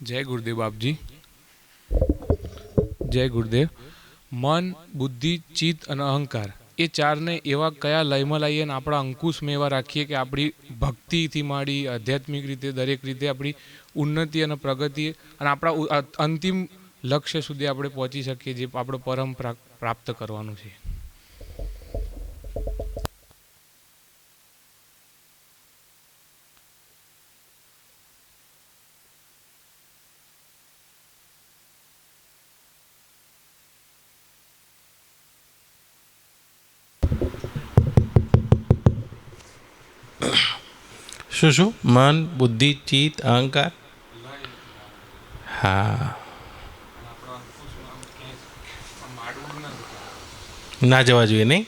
જય ગુરુદેવ બાપજી. જય ગુરુદેવ. મન, બુદ્ધિ, ચિત્ત અને અહંકાર એ ચારને એવા કયા લયમાં લાવીએ અને આપણા અંકુશમાં એવા રાખીએ કે આપણી ભક્તિથી માંડી આધ્યાત્મિક રીતે દરેક રીતે આપણી ઉન્નતિ અને પ્રગતિ અને આપણા અંતિમ લક્ષ્ય સુધી આપણે પહોંચી શકીએ, જે આપણે પરમ પ્રાપ્ત કરવાનું છે. શું શું? મન, બુદ્ધિ, ચિત્ત, અહંકાર. હા, ના જવા જોઈએ નહીં.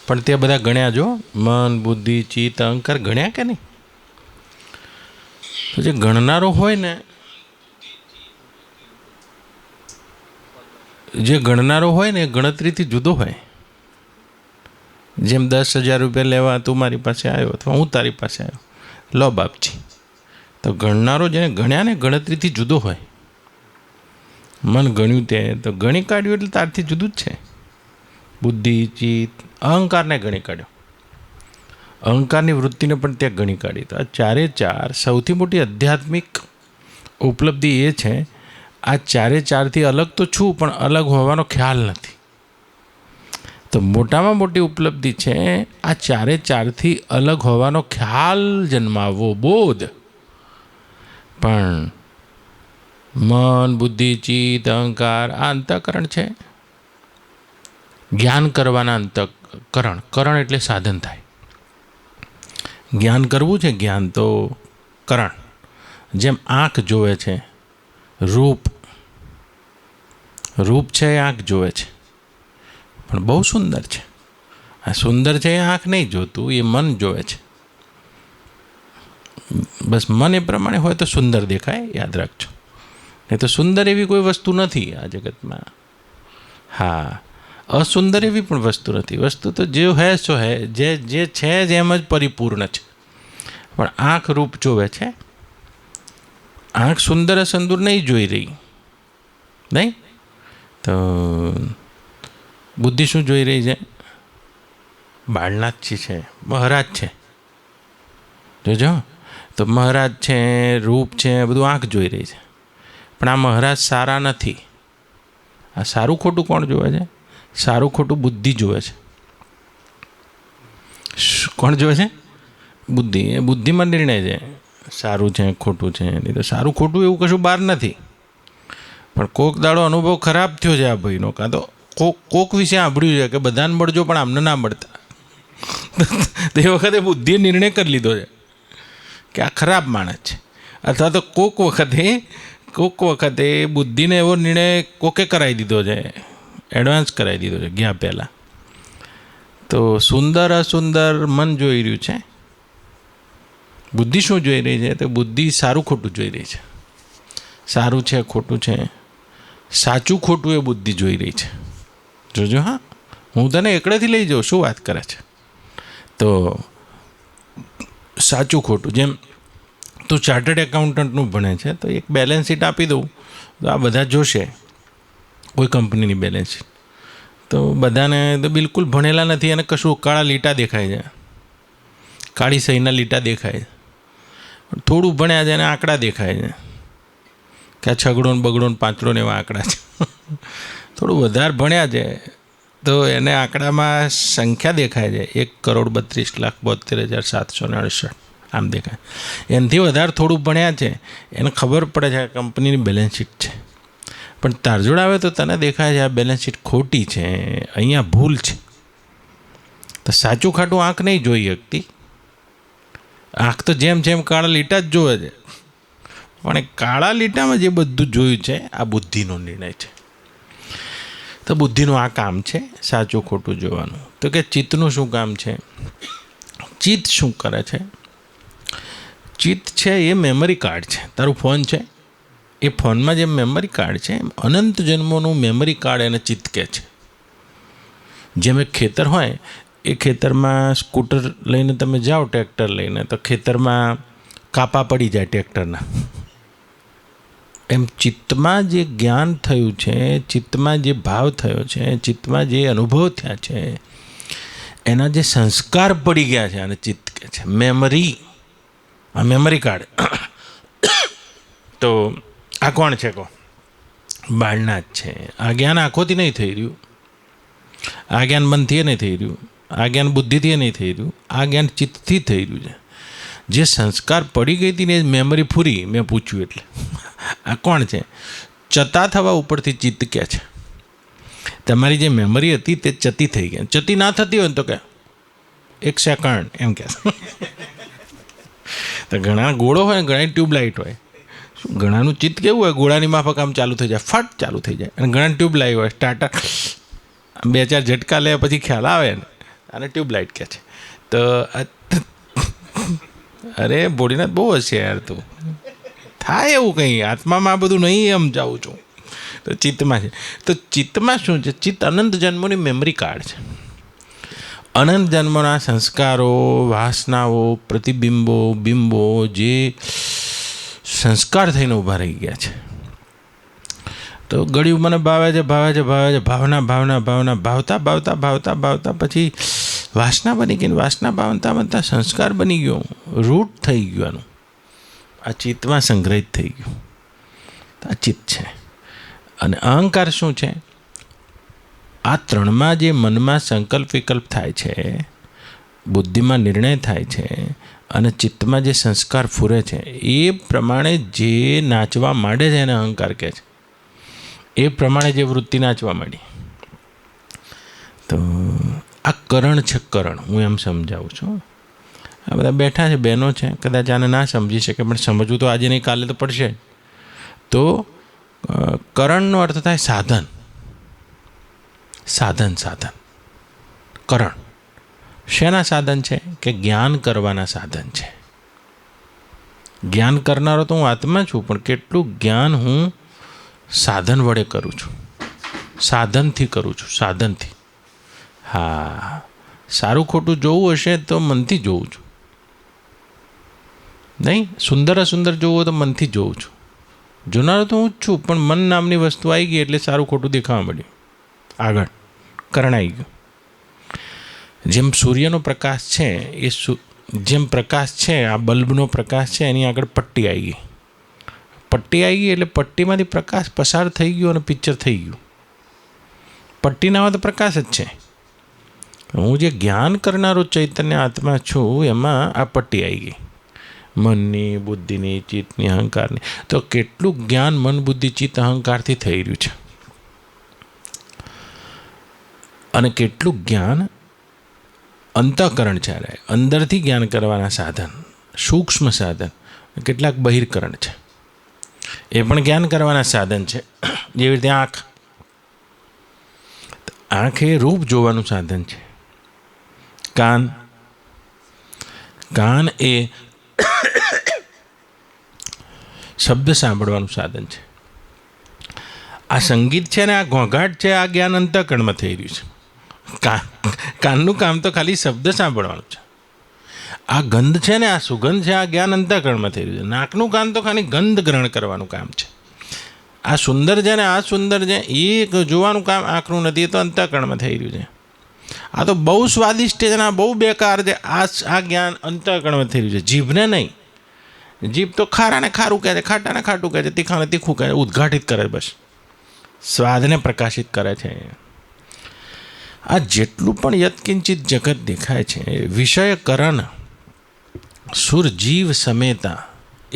પણ તે બધા ગણ્યા જો, મન, બુદ્ધિ, ચિત્ત, અહંકાર ગણ્યા કે નહીં? તો જે ગણનારો હોય ને, એ ગણતરીથી જુદો હોય. જેમ 10,000 રૂપિયા લેવા તું મારી પાસે આવ્યો અથવા હું તારી પાસે આવ્યો, લો બાપજી. તો ગણનારો જેને ગણ્યા ને ગણતરીથી જુદો હોય. મન ગણ્યું તે તો ગણી કાઢ્યું એટલે તારથી જુદું જ છે. બુદ્ધિ, ચિત્ત, અહંકારને ગણી કાઢ્યો. અહંકારની વૃત્તિને પણ ત્યાં ગણી કાઢી. તો આ ચારે ચાર સૌથી મોટી આધ્યાત્મિક ઉપલબ્ધિ એ છે, આ ચારે ચારથી અલગ તો છું પણ અલગ હોવાનો ખ્યાલ નથી. તો મોટામાં મોટી ઉપલબ્ધિ છે આ ચારે ચારથી અલગ હોવાનો ખ્યાલ જન્માવવો, બોધ. પણ મન, બુદ્ધિ, ચિત્ત, અહંકાર આ અંતઃકરણ છે. જ્ઞાન કરવાના અંતઃકરણ. કરણ એટલે સાધન થાય. જ્ઞાન કરવું છે, જ્ઞાન તો કરણ. જેમ આંખ જોવે છે, રૂપ છે એ આંખ જોવે છે, પણ બહુ સુંદર છે. આ સુંદર છે એ આંખ નહીં જોતું, એ મન જોવે છે. બસ મન એ પ્રમાણે હોય તો સુંદર દેખાય, યાદ રાખજો. નહીં તો સુંદર એવી કોઈ વસ્તુ નથી આ જગતમાં. હા, અસુંદર એવી પણ વસ્તુ નથી. વસ્તુ તો જે હે સો હે, જે છે જ એમ જ પરિપૂર્ણ છે. પણ આંખ રૂપ જોવે છે. આંખ સુંદર અસુંદર નહીં જોઈ રહી, નહીં? તો બુદ્ધિ શું જોઈ રહી છે? બાળનાથજી છે, મહારાજ છે. જોજો, તો મહારાજ છે, રૂપ છે, બધું આંખ જોઈ રહી છે. પણ આ મહારાજ સારા નથી. આ સારું ખોટું કોણ જોવે છે? સારું ખોટું બુદ્ધિ જોવે છે. કોણ જોવે છે? બુદ્ધિ. એ બુદ્ધિમાં નિર્ણય છે, સારું છે ખોટું છે. નહીં તો સારું ખોટું એવું કશું બહાર નથી. પણ કોક દાડો અનુભવ ખરાબ થયો છે આ ભાઈનો, કાં તો કોક વિશે સાંભળ્યું છે કે બધાને મળજો પણ આમને ના મળતા. તે વખતે બુદ્ધિએ નિર્ણય કરી લીધો છે કે આ ખરાબ માણસ છે. અથવા તો કોક વખતે બુદ્ધિને એવો નિર્ણય કોકે કરાવી દીધો છે, એડવાન્સ કરાવી દીધો છે ગયા પહેલાં. તો સુંદર અસુંદર મન જોઈ રહ્યું છે. બુદ્ધિ શું જોઈ રહી છે? તો બુદ્ધિ સારું ખોટું જોઈ રહી છે. સારું છે ખોટું છે, સાચું ખોટું એ બુદ્ધિ જોઈ રહી છે. જોજો, હા, હું તને એકડેથી લઈ જાઉં, શું વાત કરે છે? તો સાચું ખોટું, જેમ તું ચાર્ટર્ડ એકાઉન્ટન્ટનું ભણે છે તો એક બેલેન્સ શીટ આપી દઉં તો આ બધા જોશે, કોઈ કંપનીની બેલેન્સ શીટ. તો બધાને તો બિલકુલ ભણેલા નથી અને કશું કાળા લીટા દેખાય છે, કાળી સહીના લીટા દેખાય છે. થોડું ભણ્યા છે અને આંકડા દેખાય છે કે આ છગડો ને બગડો ને પાંચડો ને એવા આંકડા છે. થોડું વધારે ભણ્યા છે તો એને આંકડામાં સંખ્યા દેખાય છે, 1,32,72,768 આમ દેખાય. એનાથી વધારે થોડું ભણ્યા છે એને ખબર પડે છે કે કંપનીની બેલેન્સ શીટ છે. પણ તારજોડ આવે તો તને દેખાય છે આ બેલેન્સ શીટ ખોટી છે, અહીંયા ભૂલ છે. તો સાચું ખાટું આંખ નહીં જોઈ શકતી. આંખ તો જેમ કાળા લીટા જ જોવે છે. પણ એ કાળા લીટામાં જે બધું જોયું છે આ બુદ્ધિનો નિર્ણય છે. તો બુદ્ધિનું આ કામ છે સાચું ખોટું જોવાનું. તો કે ચિત્તનું શું કામ છે? ચિત્ત શું કરે છે? ચિત્ત છે એ મેમરી કાર્ડ છે. તારું ફોન છે, એ ફોનમાં જે મેમરી કાર્ડ છે, અનંત જન્મોનું મેમરી કાર્ડ એને ચિત્ત કહે છે. જેમ એક ખેતર હોય, એ ખેતરમાં સ્કૂટર લઈને તમે જાઓ, ટ્રેક્ટર લઈને, તો ખેતરમાં કાપા પડી જાય ટ્રેક્ટરના, એમ ચિત્તમાં જે જ્ઞાન થયું છે, ચિત્તમાં જે ભાવ થયો છે, ચિત્તમાં જે અનુભવ થયા છે, એના જે સંસ્કાર પડી ગયા છે, અને ચિત્ત કે છે મેમરી, આ મેમરી કાર્ડ. તો આ કોણ છે કહો? બાળના જ છે. આ જ્ઞાન આંખોથી નહીં થઈ રહ્યું, આ જ્ઞાન મનથી નહીં થઈ રહ્યું, આ જ્ઞાન બુદ્ધિથી નહીં થઈ રહ્યું, આ જ્ઞાન ચિત્તથી થઈ રહ્યું છે. જે સંસ્કાર પડી ગઈ હતી ને એ મેમરી પૂરી. મેં પૂછ્યું એટલે આ કોણ છે? ચતા થવા ઉપરથી ચિત્ત કહે છે તમારી જે મેમરી હતી તે ચતી થઈ ગઈ. ચતી ના થતી હોય ને તો કે 1 સેકન્ડ એમ કહે. તો ઘણા ગોળો હોય, ઘણા ટ્યુબલાઇટ હોય. ઘણાનું ચિત્ત કેવું હોય, ગોળાની માફક આમ ચાલુ થઈ જાય, ફટ ચાલુ થઈ જાય. અને ઘણા ટ્યુબલાઇટ હોય, સ્ટાર્ટર 2-4 ઝટકા લે પછી ખ્યાલ આવે ને, અને ટ્યુબલાઇટ કહે છે. તો અરે બોડીનાથ બહુ હશે યાર, તું થાય એવું કંઈ આત્મામાં આ બધું નહીં એમ જાઉં છું. તો ચિત્તમાં છે. તો ચિત્તમાં શું છે? ચિત્ત અનંત જન્મોની મેમરી કાર્ડ છે. અનંત જન્મોના સંસ્કારો, વાસનાઓ, પ્રતિબિંબો, બિંબો જે સંસ્કાર થઈને ઊભા રહી ગયા છે. તો ગળ્યું મને ભાવે છે, ભાવે છે, ભાવે છે, ભાવના ભાવના ભાવના ભાવતા ભાવતા ભાવતા ભાવતા પછી વાસના બની ગઈ. વાસના બનતા બનતા સંસ્કાર બની ગયો, રૂટ થઈ ગયું. આનું આ ચિત્તમાં સંગ્રહિત થઈ ગયું. આ ચિત્ત છે. અને અહંકાર શું છે? આ ત્રણમાં જે મનમાં સંકલ્પ વિકલ્પ થાય છે, બુદ્ધિમાં નિર્ણય થાય છે, અને ચિત્તમાં જે સંસ્કાર ફૂરે છે, એ પ્રમાણે જે નાચવા માંડે છે એને અહંકાર કહે છે. એ પ્રમાણે જે વૃત્તિ નાચવા માંડી. તો આ કરણ છે. કરણ હું એમ સમજાવું છું. આ બધા બેઠા છે, બહેનો છે, કદાચ આને ના સમજી શકે, પણ સમજવું તો આજે નહીં કાલે તો પડશે. તો કરણનો અર્થ થાય સાધન. સાધન સાધન કરણ શેના સાધન છે? કે જ્ઞાન કરવાના સાધન છે. જ્ઞાન કરનારો તો હું આત્મા છું, પણ કેટલું જ્ઞાન હું સાધન વડે કરું છું, સાધનથી કરું છું, સાધનથી. હા, સારું ખોટું જોવું હશે તો મનથી જોઉં છું, નહીં સુંદર અસુંદર જોવું હોય તો મનથી જોઉં છું. જોનારો તો હું જ છું, પણ મન નામની વસ્તુ આવી ગઈ એટલે સારું ખોટું દેખાવા મળ્યું. આગળ કરણ આવી ગયું. જેમ સૂર્યનો પ્રકાશ છે, એ જેમ પ્રકાશ છે, આ બલ્બનો પ્રકાશ છે, એની આગળ પટ્ટી આવી ગઈ. પટ્ટી આવી ગઈ એટલે પટ્ટીમાંથી પ્રકાશ પસાર થઈ ગયો અને પિક્ચર થઈ ગયું. પટ્ટી ના હોય તો પ્રકાશ જ છે. હું જે જ્ઞાન કરનારો ચૈતન્ય આત્મા છું, એમાં આ પટ્ટી આવી ગઈ, મનની, બુદ્ધિની, ચિત્તની, અહંકારની. તો કેટલું જ્ઞાન મન, બુદ્ધિ, ચિત્ત, અહંકારથી થઈ રહ્યું છે, અને કેટલું જ્ઞાન અંતઃકરણ છે, અંદરથી જ્ઞાન કરવાના સાધન, સૂક્ષ્મ સાધન. કેટલાક બહિર્કરણ છે, એ પણ જ્ઞાન કરવાના સાધન છે. જેવી રીતે આંખ. આંખ એ રૂપ જોવાનું સાધન છે. કાન એ શબ્દ સાંભળવાનું સાધન છે. આ સંગીત છે ને, આ ઘોંઘાટ છે, આ જ્ઞાન અંતઃકરણમાં થઈ રહ્યું છે. કાનનું કામ તો ખાલી શબ્દ સાંભળવાનું છે. આ ગંધ છે ને, આ સુગંધ છે, આ જ્ઞાન અંતઃકરણમાં થઈ રહ્યું છે. નાકનું કામ તો ખાલી ગંધ ગ્રહણ કરવાનું કામ છે. આ સુંદર છે ને, આ સુંદર છે, એ જોવાનું કામ આંખનું નથી, એ તો અંતઃકરણમાં થઈ રહ્યું છે. આ તો બહુ સ્વાદિષ્ટ છે ને, આ બહુ બેકાર છે, આ જ્ઞાન અંતઃકરણમાં થઈ રહ્યું છે. જીભને નહીં. જીભ તો ખારાને ખારું કહે છે, ખાટાને ખાટું કહે છે, તીખાને તીખું કહે છે, ઉદ્ઘાટિત કરે છે, બસ સ્વાદને પ્રકાશિત કરે છે. આ જેટલું પણ યત્કિંચિત જગત દેખાય છે, વિષયકરણ સુર જીવ સમેતા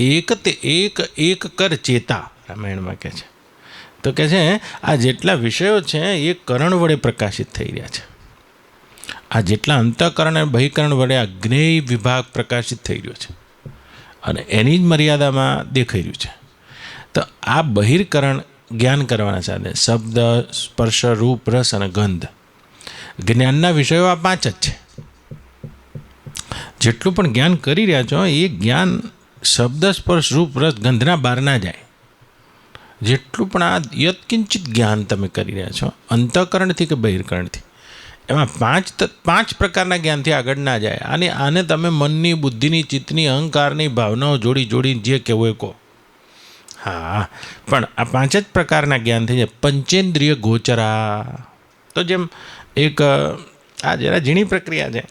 એક તે એક કર ચેતા, રામાયણમાં કહે છે. તો કહે છે આ જેટલા વિષયો છે એ કરણ વડે પ્રકાશિત થઈ રહ્યા છે. આ જેટલા અંતઃકરણ અને બહિકરણ વડે આ જ્ઞેય વિભાગ પ્રકાશિત થઈ રહ્યો છે, અને એની જ મર્યાદામાં દેખાઈ રહ્યું છે. તો આ બહિર્કરણ જ્ઞાન કરવાના સાધન, શબ્દ, સ્પર્શ, રૂપ, રસ અને ગંધ. જ્ઞાનના વિષયો આ 5 જ છે. જેટલું પણ જ્ઞાન કરી રહ્યા છો એ જ્ઞાન શબ્દ, સ્પર્શ, રૂપ, રસ, ગંધના બહાર ના જાય. જેટલું પણ આ યત્કિંચિત જ્ઞાન તમે કરી રહ્યા છો, અંતઃકરણથી કે બહિર્કરણથી, એમાં 5 પ્રકારના જ્ઞાનથી આગળ ના જાય. અને આને તમે મનની, બુદ્ધિની, ચિત્તની, અહંકારની ભાવનાઓ જોડી જે કહેવો એ કહો. હા, પણ આ 5 જ પ્રકારના જ્ઞાન થઈ જાય. પંચેન્દ્રિય ગોચરા, તો જેમ એક આ જરા ઝીણી પ્રક્રિયા છે.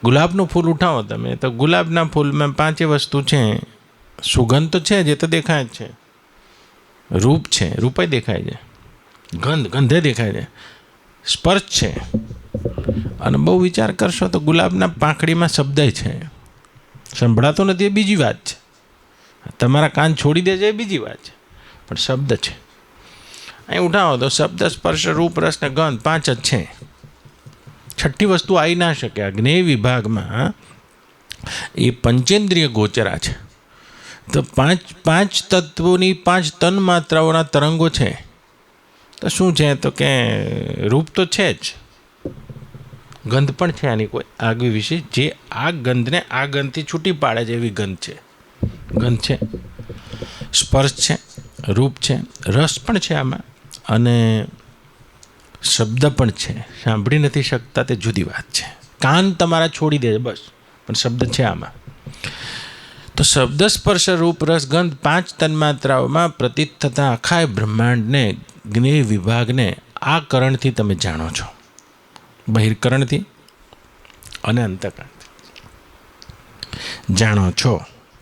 ગુલાબનું ફૂલ ઉઠાવો તમે, તો ગુલાબના ફૂલમાં 5 વસ્તુ છે. સુગંધ તો છે, જે તો દેખાય જ છે. રૂપ છે, રૂપે દેખાય છે. ગંધે દેખાય છે. સ્પર્શ છે. અને બહુ વિચાર કરશો તો ગુલાબના પાંખડીમાં શબ્દ છે. સંભળાતો નથી એ બીજી વાત છે. તમારા કાન છોડી દે છે એ બીજી વાત છે, પણ શબ્દ છે. અહીં ઉઠાવો તો શબ્દ, સ્પર્શ, રૂપ, રસ ને ગંધ 5 જ છે. છઠ્ઠી વસ્તુ આવી ના શકે. આ જ્ઞેય વિભાગમાં એ પંચેન્દ્રિય ગોચરા છે. તો પાંચ તત્વોની 5 તન માત્રાઓના તરંગો છે. તો શું છે? તો કે રૂપ તો છે જ, ગંધ પણ છે. આની કોઈ આગવી વિશે જે આ ગંધને આ ગંધથી છૂટી પાડે છે એવી ગંધ છે. ગંધ છે, સ્પર્શ છે, રૂપ છે, રસ પણ છે આમાં, અને શબ્દ પણ છે. સાંભળી નથી શકતા તે જુદી વાત છે. કાન તમારા છોડી દે બસ, પણ શબ્દ છે આમાં. તો શબ્દ, સ્પર્શ, રૂપ, રસ, ગંધ 5 તન્માત્રાઓમાં પ્રતીત થતા આખા બ્રહ્માંડને, જ્ઞેય વિભાગને આ કરણથી તમે જાણો છો. બહિર્કરણથી અને અંતઃકરણથી જાણો છો.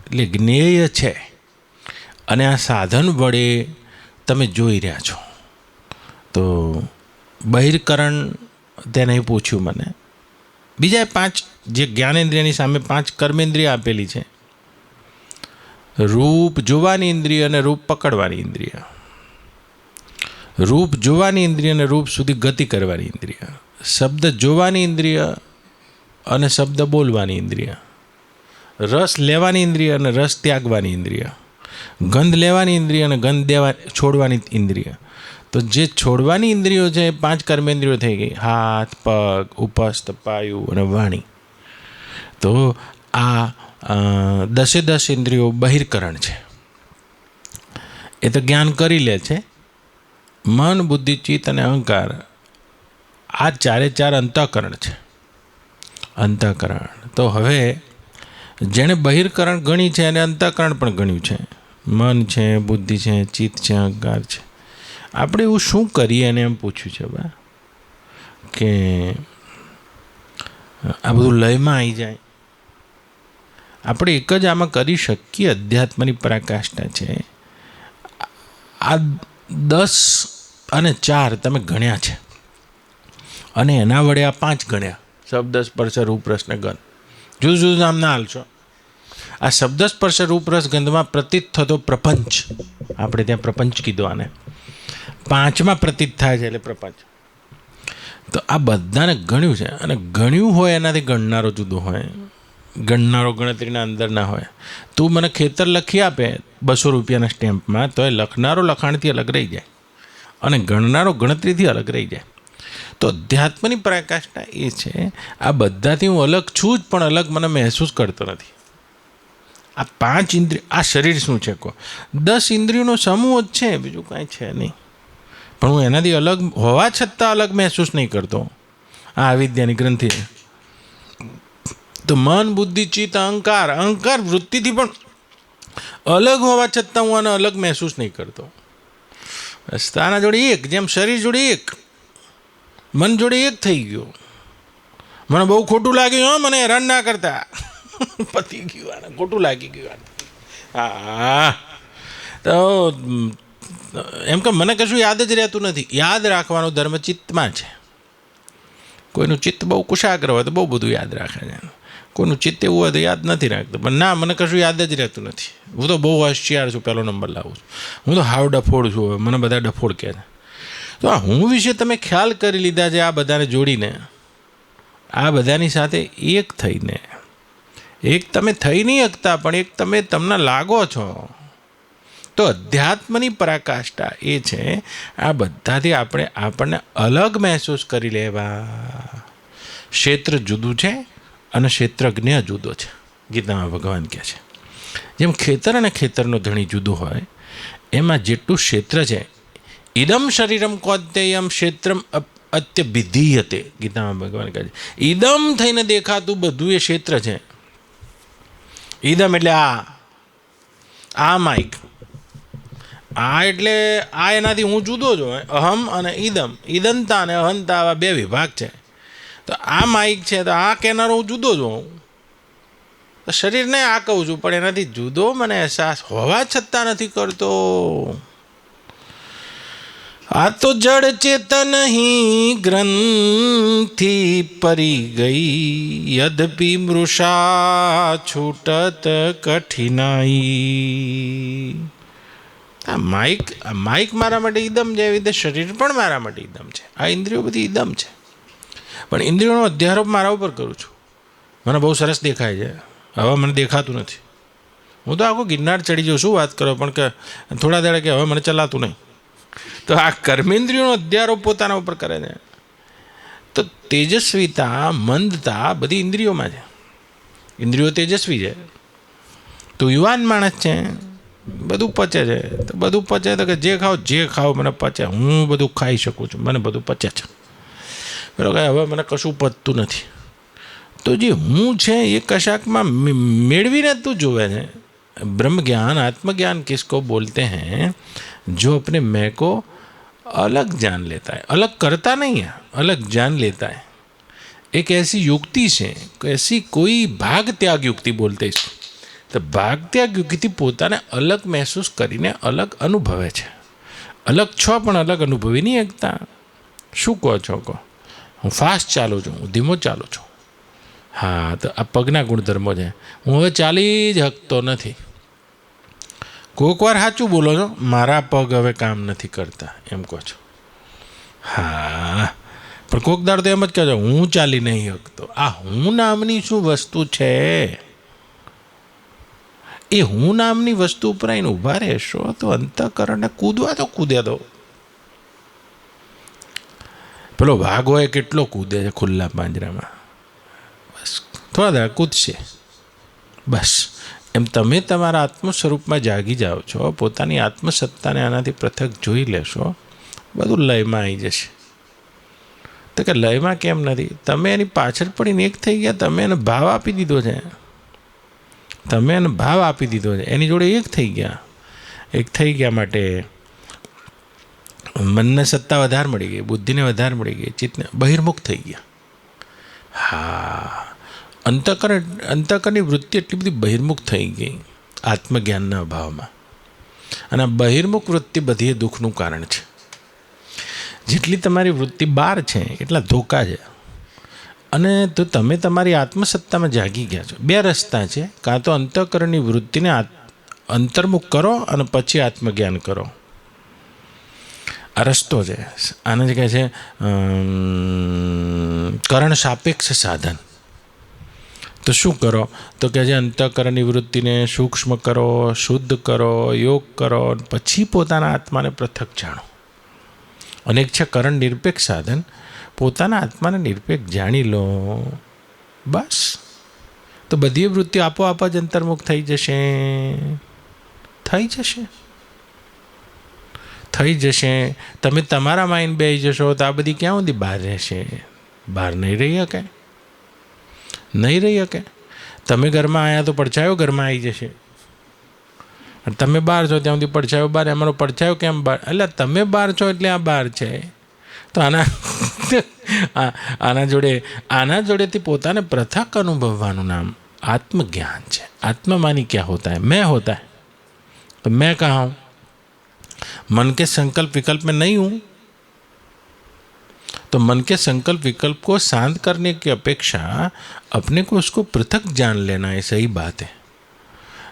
એટલે જ્ઞેય છે. અને આ સાધન વડે તમે જોઈ રહ્યા છો. તો બહિર્કરણ તેને પૂછ્યું મને. બીજા 5 જે જ્ઞાનેન્દ્રિયની સામે 5 કર્મેન્દ્રિય આપેલી છે. રૂપ જોવાની ઇન્દ્રિય અને રૂપ પકડવાની ઇન્દ્રિય. રૂપ જોવાની ઇન્દ્રિય અને રૂપ સુધી ગતિ કરવાની ઇન્દ્રિય. શબ્દ જોવાની ઇન્દ્રિય અને શબ્દ બોલવાની ઇન્દ્રિય. રસ લેવાની ઇન્દ્રિય અને રસ ત્યાગવાની ઇન્દ્રિય. ગંધ લેવાની ઇન્દ્રિય અને ગંધ છોડવાની ઇન્દ્રિય. તો જે છોડવાની ઇન્દ્રિયો છે એ 5 કર્મેન્દ્રિયો થઈ ગઈ. હાથ, પગ, ઉપસ્થ, પાયુ અને વાણી. તો આ 10 ઇન્દ્રિયો બહિર્કરણ છે. એ તો જ્ઞાન કરી લે છે. મન, બુદ્ધિ, ચિત્ત અને અહંકાર આ 4 અંતઃકરણ છે. અંતઃકરણ. તો હવે જેણે બહિર્કરણ ગણી છે એને અંતઃકરણ પણ ગણ્યું છે. મન છે, બુદ્ધિ છે, ચિત્ત છે, અહંકાર છે. આપણે એવું શું કરીએ એને એમ પૂછ્યું છે બા, કે આ બધું લયમાં આવી જાય. આપણે એક જ આમાં કરી શકીએ. અધ્યાત્મની પરાકાષ્ઠા છે. આ 10 અને 4 તમે ગણ્યા છે, અને એના વડે આ 5 ગણ્યા. શબ્દ, સ્પર્શ, રૂપ, રસ ને ગંધ. જુદું જુદું નામ ના હાલશો. આ શબ્દ, સ્પર્શ, રૂપ, રસ, ગંધમાં પ્રતીત થતો પ્રપંચ, આપણે ત્યાં પ્રપંચ કીધું આને, 5માં પ્રતીત થાય છે એટલે પ્રપંચ. તો આ બધાને ગણ્યું છે. અને ગણ્યું હોય એનાથી ગણનારો જુદો હોય. ગણનારો ગણતરીના અંદર ના હોય. તું મને ખેતર લખી આપે 200 રૂપિયાના સ્ટેમ્પમાં, તો એ લખનારો લખાણથી અલગ રહી જાય, અને ગણનારો ગણતરીથી અલગ રહી જાય. તો અધ્યાત્મની પરાકાષ્ઠા એ છે, આ બધાથી હું અલગ છું જ, પણ અલગ મને મહેસૂસ કરતો નથી. આ 5 ઇન્દ્રિય, આ શરીર શું છે કહો? 10 ઇન્દ્રિયોનો સમૂહ જ છે, બીજું કાંઈ છે નહીં. પણ હું એનાથી અલગ હોવા છતાં અલગ મહેસૂસ નહીં કરતો. આ અવિદ્યાની ગ્રંથિ. તો મન, બુદ્ધિ, ચિત્ત, અહંકાર, અહંકાર વૃત્તિથી પણ અલગ હોવા છતાં હું આને અલગ મહેસૂસ નહીં કરતો. આના જોડે એક, જેમ શરીર જોડે એક, મન જોડે એક થઈ ગયો. મને બહુ ખોટું લાગ્યું, હો, મને હેરાન ના કરતા. પતી ગયું, આને ખોટું લાગી ગયું. હા, તો એમ કે મને કશું યાદ જ રહેતું નથી. યાદ રાખવાનો ધર્મ ચિત્તમાં છે. કોઈનું ચિત્ત બહુ કુશાગ્ર હોય તો બહુ બધું યાદ રાખે છે. કોઈનું ચિત્ત એવું હોય તો યાદ નથી રાખતું. પણ ના, મને કશું યાદ જ રહેતું નથી. હું તો બહુ હોશિયાર છું, 1લો નંબર લાવું છું. હું તો હાવ ડફોડ છું. હવે મને બધા ડફોડ કહે છે. તો આ હું વિશે તમે ખ્યાલ કરી લીધા છે. આ બધાને જોડીને, આ બધાની સાથે એક થઈને, એક તમે થઈ નહીં શકતા, પણ એક તમે તમને લાગો છો. તો અધ્યાત્મની પરાકાષ્ઠા એ છે, આ બધાથી આપણને અલગ મહેસૂસ કરી લેવા. ક્ષેત્ર જુદું છે અને ક્ષેત્રજ્ઞ જુદો છે. ગીતામાં ભગવાન કહે છે, જેમ ખેતર અને ખેતરનો ધણી જુદો હોય, એમાં જેટલું ક્ષેત્ર છે, ઇદમ શરીરમ કૌંતેયમ ક્ષેત્રમ અત્યભિધીયતે. ગીતામાં ભગવાન કહે છે, ઇદમ થઈને દેખાતું બધું એ ક્ષેત્ર છે. ઇદમ એટલે આ માઇક, આ એટલે આ એનાથી હું જુદો છું. અહમ અને ઈદમ, ઈદંતા અને અહંતા આવા બે વિભાગ છે. તો આ માઇક છે તો આ કહેનારો હું જુદો છું. તો શરીરને આ કહું છું પણ એનાથી જુદો મને અહેસાસ હોવા છતાં નથી કરતો. આ તો જડ ચેતન હી ગ્રંથિ પરી ગઈ, યદ્યપિ મૃષા છૂટત કઠિનાઈ. આ માઇક મારા માટે ઈદમ છે, એવી રીતે શરીર પણ મારા માટે ઈદમ છે. આ ઇન્દ્રિયો બધી ઈદમ છે, પણ ઇન્દ્રિયોનો અધ્યારોપ મારા ઉપર કરું છું. મને બહુ સરસ દેખાય છે, હવે મને દેખાતું નથી. હું તો આખો ગિરનાર ચડી જાઉં, શું વાત કરો, પણ કે થોડા દાડે કે હવે મને ચલાતું નહીં. તો આ કર્મેન્દ્રિયોનો અધ્યારોપ પોતાના ઉપર કરે છે. તો તેજસ્વીતા, મંદતા બધી ઇન્દ્રિયોમાં છે. ઇન્દ્રિયો તેજસ્વી છે. તો યુવાન માણસ છે, બધું પચે છે. તો બધું પચે તો કે જે ખાઓ મને પચે, હું બધું ખાઈ શકું છું, મને બધું પચે છે. બરાબર, હવે મને કશું પચતું નથી. તો જે હું છે એ કશાકમાં મેળવીને તું જોવે છે. ब्रह्म ज्ञान, आत्मज्ञान किसको बोलते हैं? जो अपने मैं को अलग जान लेता है, अलग करता नहीं है, अलग जान लेता है. एक ऐसी युक्ति से, ऐसी कोई भाग त्याग युक्ति बोलते इसको. तो भाग त्याग युक्ति પોતાને અલગ મહેસૂસ કરીને અલગ અનુભવે છે. અલગ છો પણ અલગ અનુભવી નહીં શકતા. શું કહો છો? કહો હું ફાસ્ટ ચાલું છું, હું ધીમો ચાલું છું. હા, તો આ પગના ગુણધર્મો છે. હું હવે ચાલી જ શકતો નથી. કોઈક વાર સાચું બોલો છો, મારા પગ હવે કામ નથી કરતા એમ કહો છો. હા, પણ કોઈક દાડ તો એમ જ કહેજો હું ચાલી નહીં શકતો. આ હું નામની શું વસ્તુ છે? એ હું નામની વસ્તુ ઉપર આવીને ઊભા રહેશો તો અંતઃકરણને કૂદવા તો કૂદે દો. પેલો વાઘ હોય કેટલો કૂદે છે ખુલ્લા પાંજરામાં, બસ થોડા દાડા કૂદશે બસ. એમ તમે તમારા આત્મ સ્વરૂપમાં જાગી જાઓ છો, પોતાની આત્મસત્તાને આનાથી પૃથક જોઈ લેશો, બધું લયમાં આવી જશે. તો કે લયમાં કેમ નથી? તમે એની પાછળ પડીને એક થઈ ગયા, તમે એને ભાવ આપી દીધો છે. તમે એને ભાવ આપી દીધો છે, એની જોડે એક થઈ ગયા. એક થઈ ગયા માટે મનને સત્તા વધારે મળી ગઈ, બુદ્ધિને વધારે મળી ગઈ, ચિત્તને બહિર્મુખ થઈ ગયા. હા, અંતઃકરણની વૃત્તિ એટલી બધી બહિર્મુખ થઈ ગઈ આત્મજ્ઞાનના અભાવમાં. અને આ બહિર્મુખ વૃત્તિ બધી એ દુઃખનું કારણ છે. જેટલી તમારી વૃત્તિ બહાર છે એટલા ધોકા છે. અને તો તમે તમારી આત્મસત્તામાં જાગી ગયા છો. બે રસ્તા છે, કાં તો અંતઃકરણની વૃત્તિને અંતર્મુખ કરો અને પછી આત્મજ્ઞાન કરો. આ રસ્તો છે. આને જે કહે છે કરણ સાપેક્ષ સાધન. તો શું કરો? તો કે જે અંતઃકરણની વૃત્તિને સૂક્ષ્મ કરો, શુદ્ધ કરો, યોગ કરો, પછી પોતાના આત્માને પૃથક જાણો. અનેક છે કરણ નિરપેક્ષ સાધન. પોતાના આત્માને નિરપેક્ષ જાણી લો, બસ. તો બધી વૃત્તિ આપોઆપ જ અંતર્મુખ થઈ જશે. થઈ જશે, થઈ જશે. તમે તમારા માઇન્ડ બેસી જશો તો આ બધી ક્યાં સુધી બહાર રહેશે? બહાર નહીં રહી શકે, નહીં રહી શકે. તમે ઘરમાં આવ્યા તો પડછાયો ઘરમાં આવી જશે. તમે બહાર છો ત્યાં સુધી પડછાયો બહાર. અમારો પડછાયો કેમ બહાર? એટલે તમે બહાર છો એટલે આ બહાર છે. તો આના જોડેથી પોતાને પૃથક અનુભવવાનું નામ આત્મજ્ઞાન છે. આત્મમાની ક્યાં હોતા है? मैं होता है. तो मैं कहाँ हूँ? मन के संकल्प विकल्प में नहीं हूँ. तो मन के संकल्प विकल्प को शांत करने की अपेक्षा अपने को उसको पृथक जान लेना है, सही बात है.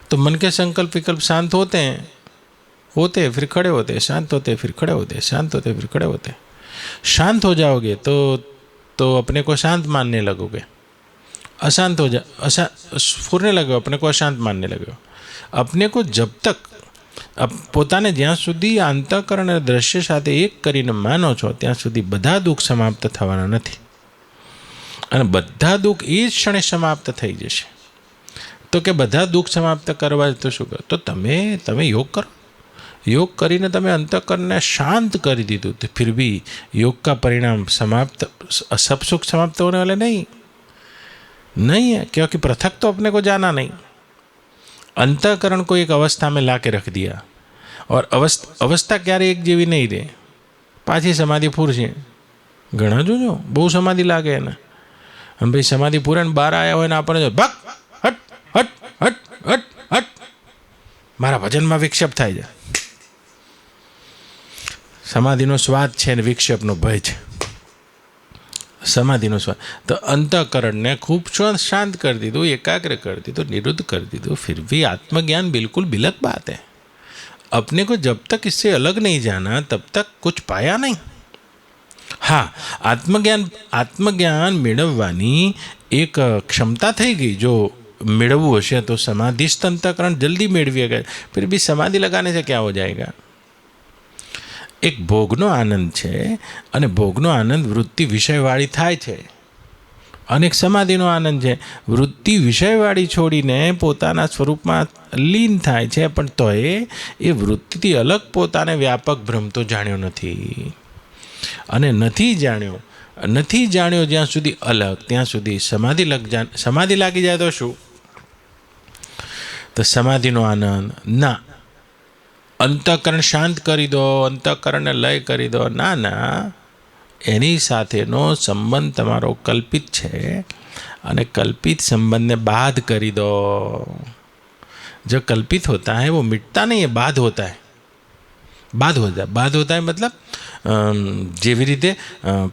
तो मन के संकल्प विकल्प शांत होते हैं फिर खड़े होते हैं, शांत होते हैं फिर खड़े होते हैं, शांत होते हैं फिर खड़े होते हैं. शांत हो जाओगे तो अपने को शांत मानने लगोगे. अशांत हो फूरने लगे अपने को अशांत मानने लगे. अपने को जब तक પોતાને જ્યાં સુધી અંતઃકરણ અને દ્રશ્ય સાથે એક કરીને માનો છો ત્યાં સુધી બધા દુઃખ સમાપ્ત થવાના નથી. અને બધા દુઃખ એ જ ક્ષણે સમાપ્ત થઈ જશે. તો કે બધા દુઃખ સમાપ્ત કરવા તો શું કરો? તો તમે યોગ કરો. योग કરીને તમે અંતઃકરણને શાंत કરી દીધું तो फिर भी योग का परिणाम समाप्त, सब सुख समाप्त होने वाले नहीं है, क्योंकि पृथक तो अपने को जाना नहीं. अंतःकरण को एक अवस्था में ला के रख दिया ઓર અવસ્થા ક્યારે એક જેવી નહીં રહે, પાછી સમાધિ ફૂરશે. ઘણા જોજો બહુ સમાધિ લાગે એને, અને ભાઈ સમાધિ પૂરે ને બહાર આવ્યા હોય ને આપણને ભગ હટ હટ હટ હટ હટ મારા ભજનમાં વિક્ષેપ થાય છે. સમાધિનો સ્વાદ છે ને વિક્ષેપનો ભય છે. સમાધિનો સ્વાદ તો અંતઃકરણને ખૂબ શાંત કરી દીધું, એકાગ્ર કરી દીધું, निरुद्ध कर દીધું. फिर भी आत्मज्ञान बिल्कुल बिलक बात है. अपने को जब तक इससे अलग नहीं जाना तब तक कुछ पाया नहीं. હા, આત્મજ્ઞાન મેળવવાની એક ક્ષમતા થઈ ગઈ. જો મેળવવું હશે તો સમાધિસ્થ અંતઃકરણ જલ્દી મેળવી ગए, फिर भी समाधि लगाने से क्या हो जाएगा. એક ભોગનો આનંદ છે અને ભોગનો આનંદ વૃત્તિ વિષયવાળી થાય છે, અને એક સમાધિનો આનંદ છે વૃત્તિ વિષયવાળી છોડીને પોતાના સ્વરૂપમાં લીન થાય છે, પણ તોય એ વૃત્તિથી અલગ પોતાને વ્યાપક ભ્રમ તો જાણ્યો નથી. અને નથી જાણ્યો જ્યાં સુધી અલગ, ત્યાં સુધી સમાધિ લાગી જાય તો શું? તો સમાધિનો આનંદ ના. અંતઃકરણ શાંત કરી દો, અંતઃકરણને લય કરી દો, ના, એની સાથેનો સંબંધ તમારો કલ્પિત છે, અને કલ્પિત संबंध बाध કરી દો. जो कल्पित होता है वो मिटता नहीं है, बाध होता है. बाध होता है मतलब જેવી રીતે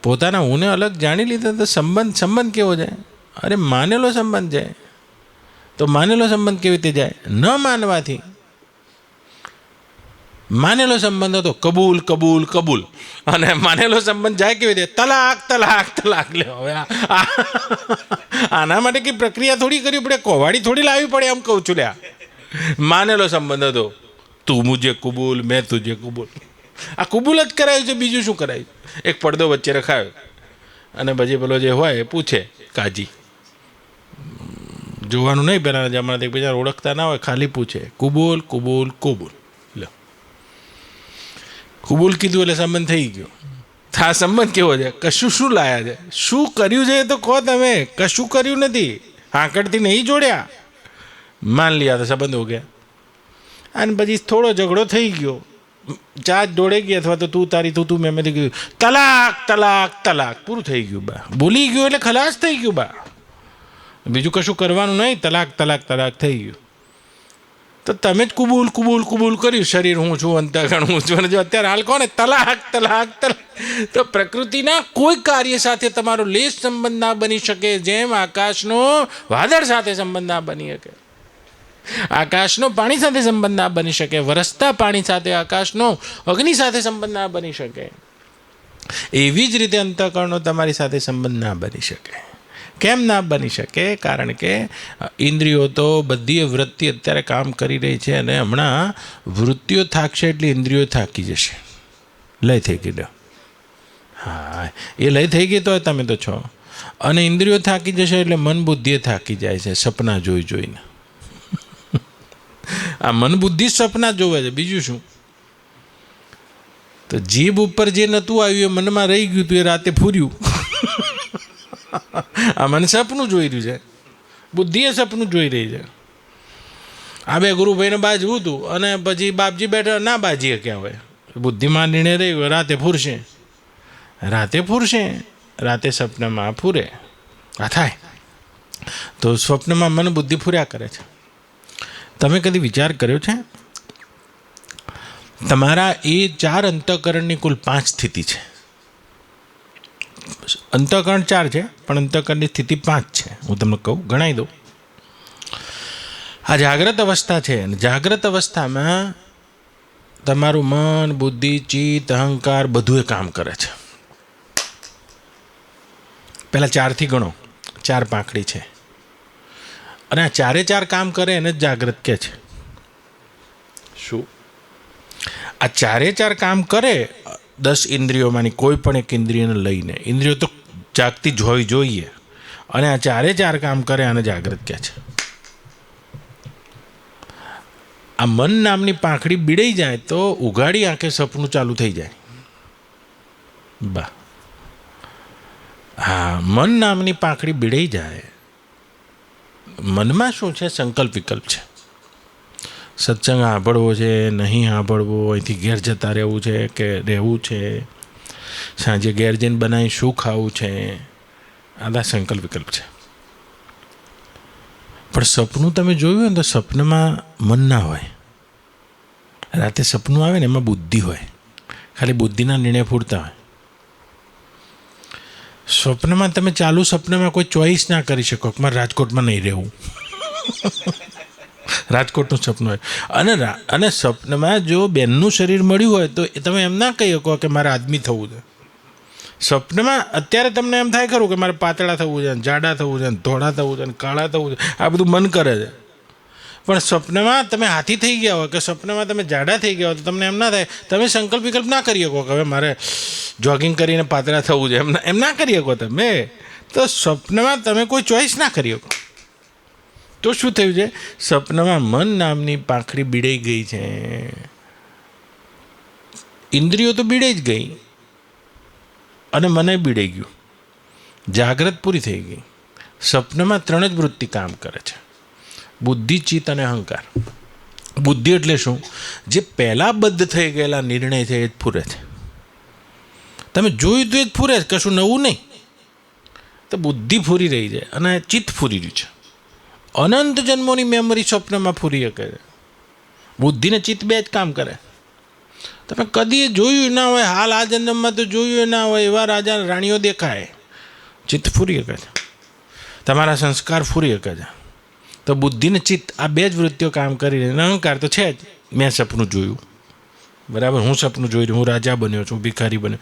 પોતાના હું અલગ જાણી લીધા તો સંબંધ કેવો જાય? અરે માનેલો સંબંધ જાય. તો માનેલો સંબંધ કેવી રીતે જાય? ન માનવાથી. માનેલો સંબંધ હતો કબૂલ કબૂલ કબૂલ, અને માનેલો સંબંધ જાય કેવી રીતે? તલાક તલાક તલાક. લે હવે આના માટે કઈ પ્રક્રિયા થોડી કરવી પડે, કોવાડી થોડી લાવવી પડે. એમ કહું છું લ્યા, માનેલો સંબંધ હતો, તું મુજે કબૂલ મેં તુજે કબૂલ. આ કબૂલ જ કરાયું છે, બીજું શું કરાયું? એક પડદો વચ્ચે રખાયો, અને પછી પેલો જે હોય એ પૂછે કાજી, જોવાનું નહીં પહેલાના જમાનાથી, બીજા ઓળખતા ના હોય, ખાલી પૂછે કબૂલ કબૂલ કબૂલ. કબૂલ કીધું એટલે સંબંધ થઈ ગયો. આ સંબંધ કેવો છે? કશું શું લાયા છે? શું કર્યું છે એ તો કહો તમે. કશું કર્યું નથી, આંકડથી નહીં જોડ્યા. માન લિયા તો સંબંધ હો ગયા. અને પછી થોડો ઝઘડો થઈ ગયો, ચાચ દોડે ગઈ, અથવા તો તું તારી તું મેં કીધું તલાક તલાક તલાક, પૂરું થઈ ગયું. બા બોલી ગયું એટલે ખલાસ થઈ ગયું. બા બીજું કશું કરવાનું નહીં, તલાક તલાક તલાક થઈ ગયું. તો તમે જ કબૂલ કબૂલ કબૂલ કર્યું, શરીર હું છું, અંતઃકરણ હું છું, અને જો અત્યારે હાલ કોને તલાક તલાક તલાક. તો પ્રકૃતિના કોઈ કાર્ય સાથે તમારો લેશ સંબંધ ના બની શકે, જેમ આકાશનો વાદળ સાથે સંબંધ ના બની શકે, આકાશનો પાણી સાથે સંબંધ ના બની શકે, વરસતા પાણી સાથે આકાશનો અગ્નિ સાથે સંબંધ ના બની શકે, એવી જ રીતે અંતઃકરણનો તમારી સાથે સંબંધ ના બની શકે. કેમ ના બની શકે? કારણ કે ઇન્દ્રિયો તો બધી વૃત્તિ અત્યારે કામ કરી રહી છે, અને હમણાં વૃત્તિઓ થાકશે એટલે ઇન્દ્રિયો થાકી જશે. લય થઈ ગઈ. હા, એ લય થઈ ગઈ તો તમે તો છો, અને ઇન્દ્રિયો થાકી જશે એટલે મન બુદ્ધિ થાકી જાય છે સપના જોઈ જોઈને. આ મન બુદ્ધિ સપના જોવે છે, બીજું શું? તો જીભ ઉપર જે નહોતું આવ્યું એ મનમાં રહી ગયું હતું, એ રાતે ફૂર્યું. આ મને સપનું જોઈ રહ્યું છે, બુદ્ધિ એ સપનું જોઈ રહી છે. આ બે ગુરુભાઈને બાજવું હતું, અને પછી બાપજી બેઠા ના બાજીએ ક્યાં હોય, બુદ્ધિમાં નિર્ણય રહી ગયો, રાતે ફૂરશે. રાતે સપનામાં ફૂરે. આ થાય તો સ્વપ્નમાં મન બુદ્ધિ ફૂર્યા કરે છે. તમે કદી વિચાર કર્યો છે? તમારા એ 4 અંતઃકરણની કુલ 5 સ્થિતિ છે. અંતઃકરણ 4 છે, પણ અંતઃકરણની સ્થિતિ 5 છે. હું તમને કહું, ગણાવી દઉં. આ જાગ્રત અવસ્થા છે, અને જાગ્રત અવસ્થામાં તમારું મન બુદ્ધિ ચિત્ત અહંકાર બધું એ કામ કરે છે. પહેલાં 4થી ગણો, 4 પાંખડી છે, અને આ 4 કામ કરે એને જ જાગ્રત કહે છે. શું? આ 4 કામ કરે 10 ઇન્દ્રિયોમાંની કોઈ પણ એક ઇન્દ્રિયને લઈને. ઇન્દ્રિયો તો જાગતી જ હોવી જોઈએ, અને આ 4 કામ કરે આને જાગ્રત કહે છે. આ મન નામની પાંખડી બીડાઈ જાય તો ઉઘાડી આંખે સપનું ચાલુ થઈ જાય. બા હા, મન નામની પાંખડી બીડાઈ જાય. મનમાં શું છે? સંકલ્પ વિકલ્પ છે. સત્સંગ સાંભળવો છે, નહીં સાંભળવો, અહીંથી ઘેર જતા રહેવું છે કે રહેવું છે, સાંજે ઘેર જઈને બનાવી શું ખાવું છે, આદા સંકલ્પ વિકલ્પ છે. પણ સપનું તમે જોયું હોય ને તો સપનામાં મન ના હોય. રાતે સપનું આવે ને એમાં બુદ્ધિ હોય, ખાલી બુદ્ધિના નિર્ણય પૂરતા હોય. સ્વપ્નમાં તમે ચાલુ સપનામાં કોઈ ચોઈસ ના કરી શકો કે મારે રાજકોટમાં નહીં રહેવું. રાજકોટનું સપનું હોય અને સપનામાં જો બેનનું શરીર મળ્યું હોય તો તમે એમ ના કહી શકો કે મારે આદમી થવું છે. સપનામાં અત્યારે તમને એમ થાય ખરું કે મારે પાતળા થવું છે, જાડા થવું છે, ધોળા થવું છે, કાળા થવું છે, આ બધું મન કરે છે. પણ સપનામાં તમે હાથી થઈ ગયા હોય કે સપનામાં તમે જાડા થઈ ગયા હોય તો તમને એમ ના થાય, તમે સંકલ્પ વિકલ્પ ના કરી શકો કે હવે મારે જોગિંગ કરીને પાતળા થવું છે, એમ ના કરી શકો તમે. તો સપનામાં તમે કોઈ ચોઈસ ના કરી શકો. તો શું થયું છે? સપનામાં મન નામની પાંખડી બીડાઈ ગઈ છે. ઇન્દ્રિયો તો બીડાઈ જ ગઈ અને મને બીડાઈ ગયું. જાગ્રત પૂરી થઈ ગઈ. સપનામાં 3 જ વૃત્તિ કામ કરે છે: બુદ્ધિ, ચિત્ત અને અહંકાર. બુદ્ધિ એટલે શું? જે પહેલાં બંધ થઈ ગયેલા નિર્ણય છે એ જ ફૂરે છે. તમે જોયું તો એ જ ફૂરે છે, કશું નવું નહીં. તો બુદ્ધિ ફૂરી રહી છે અને ચિત્ત ફૂરી રહ્યું છે. અનંત જન્મોની મેમરી સ્વપ્નમાં ફૂરી શકે છે. બુદ્ધિ ને ચિત્ત 2 જ કામ કરે. તમે કદી જોયું ના હોય, હાલ આ જન્મમાં તો જોયું ના હોય એવા રાજા રાણીઓ દેખાય, ચિત્ત ફૂરી શકે છે. તમારા સંસ્કાર ફૂરી શકે છે. તો બુદ્ધિ ને ચિત્ત આ 2 જ વૃત્તિઓ કામ કરી રહી. અહંકાર તો છે જ, મેં સપનું જોયું, બરાબર, હું સપનું જોઈ રહ્યું, હું રાજા બન્યો છું, ભિખારી બન્યો.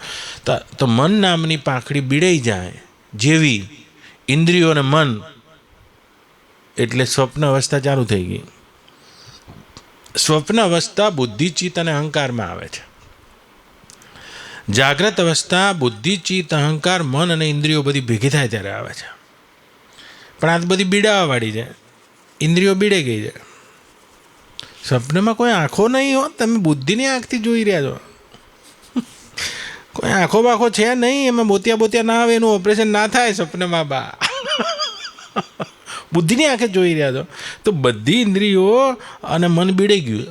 તો મન નામની પાંખડી બીડાઈ જાય જેવી ઇન્દ્રિયો અને મન, એટલે સ્વપ્ન અવસ્થા ચાલુ થઈ ગઈ. સ્વપ્ન અવસ્થા બુદ્ધિ, ચિત્ત અને અહંકારમાં આવે છે. જાગ્રત અવસ્થા બુદ્ધિ, ચિત્ત, અહંકાર, મન અને ઇન્દ્રિયો બધી ભેગી થાય ત્યારે આવે છે. પણ આ બધી બીડાવાવાળી છે. ઇન્દ્રિયો બીડાઈ ગઈ છે. સ્વપ્નમાં કોઈ આંખો નહીં હો, તમે બુદ્ધિની આંખથી જોઈ રહ્યા છો. કોઈ આંખો બાખો છે નહીં, એમાં મોતિયા ના આવે, એનું ઓપરેશન ના થાય સ્વપ્નમાં. બુદ્ધિની આંખે જોઈ રહ્યા છો. તો બધી ઇન્દ્રિયો અને મન બીડાઈ ગયું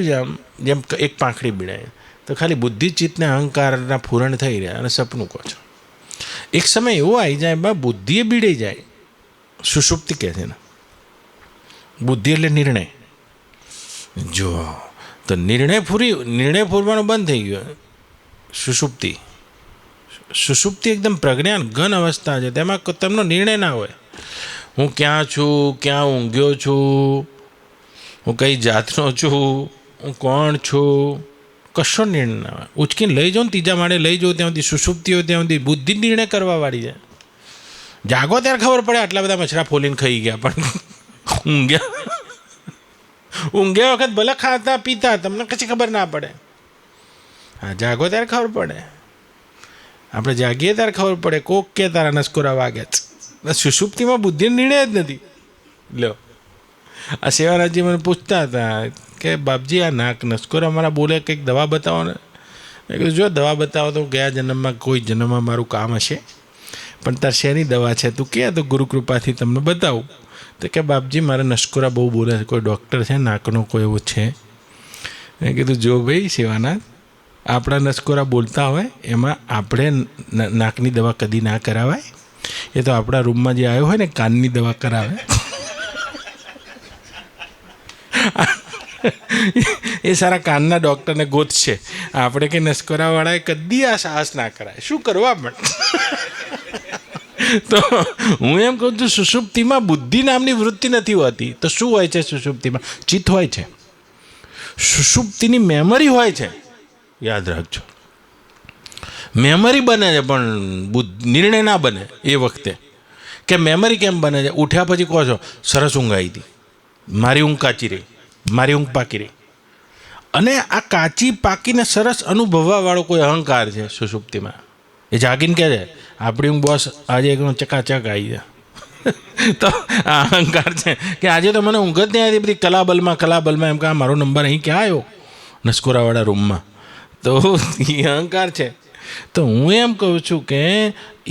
છે. આમ જેમ એક પાંખડી બીડાય તો ખાલી બુદ્ધિ, ચિત્તને અહંકારના પૂરણ થઈ રહ્યા અને સપનું કહો છો. એક સમય એવો આવી જાય બા બુદ્ધિએ બીડાઈ જાય. સુષુપ્તિ કહે છે ને, બુદ્ધિ એટલે નિર્ણય. જો તો નિર્ણય પૂરવાનો બંધ થઈ ગયો. સુષુપ્તિ એકદમ પ્રજ્ઞાન ઘન અવસ્થા છે. તેમાં તેમનો નિર્ણય ના હોય. હું ક્યાં છું, ક્યાં ઊંઘ્યો છું, હું કઈ જાતનો છું, હું કોણ છું, કશો નિર્ણય ના હોય. ઉચકીને લઈ જાઉં, 3જા માળે લઈ જાઉં, ત્યાં સુધી સુષુપ્તિ હોય, ત્યાં સુધી બુદ્ધિ નિર્ણય કરવાવાળી છે. જાગો ત્યારે ખબર પડે આટલા બધા મછરા ફોલીને ખાઈ ગયા, પણ ઊંઘ્યા વખત ભલે ખાતા પીતા તમને કશી ખબર ના પડે. હા, જાગો ત્યારે ખબર પડે. આપણે જાગીએ ત્યારે ખબર પડે કોક કે તારા નસકોરા વાગ્યા. સુષુપ્તિમાં બુદ્ધિ નિર્ણય જ નથી. લો, આ સેવારાજી મને પૂછતા હતા કે બાપજી આ નાક નસકોરા અમારા બોલે કંઈક દવા બતાવો ને. મેં કીધું જો દવા બતાવો તો ગયા જન્મમાં કોઈ જન્મમાં મારું કામ હશે, પણ તાર શેની દવા છે તું કે તો ગુરુ કૃપાથી તમને બતાવું. તો કે બાપજી મારે નસકોરા બહુ બોલે છે, કોઈ ડૉક્ટર છે નાકનો કોઈ એવો છે? મેં કીધું જો ભાઈ શિવાનાથ, આપણા નસકોરા બોલતા હોય એમાં આપણે નાકની દવા કદી ના કરાવાય. એ તો આપણા રૂમમાં જે આવ્યો હોય ને કાનની દવા કરાવે. એ સારા કાનના ડૉક્ટરને ગોતશે. આપણે કે નસકોરાવાળાએ કદી આ સાહસ ના કરાય. શું કરવા પણ. તો હું એમ કહું છું સુષુપ્તિમાં બુદ્ધિ નામની વૃત્તિ નથી હોતી. તો શું હોય છે સુષુપ્તિમાં? ચિત્ત હોય છે. સુષુપ્તિની મેમરી હોય છે. યાદ રાખજો, મેમરી બને છે પણ નિર્ણય ના બને એ વખતે. કે મેમરી કેમ બને છે? ઉઠ્યા પછી કહો છો સરસ ઊંઘ આવી હતી, મારી ઊંઘ કાચી રહી, મારી ઊંઘ પાકી રહી. અને આ કાચી પાકીને સરસ અનુભવવાવાળો કોઈ અહંકાર છે સુષુપ્તિમાં. એ જાગીને કહે છે આપણી ઊંઘ બોસ આજે એકદમ ચકાચક આવી છે. તો આ અહંકાર છે કે આજે તો મને ઊંઘ જ નહીં આવી. બધી કલાબલમાં એમ કે આ મારો નંબર અહીં ક્યાં આવ્યો નસકોરાવાળા રૂમમાં. તો એ અહંકાર છે. તો હું એમ કહું છું કે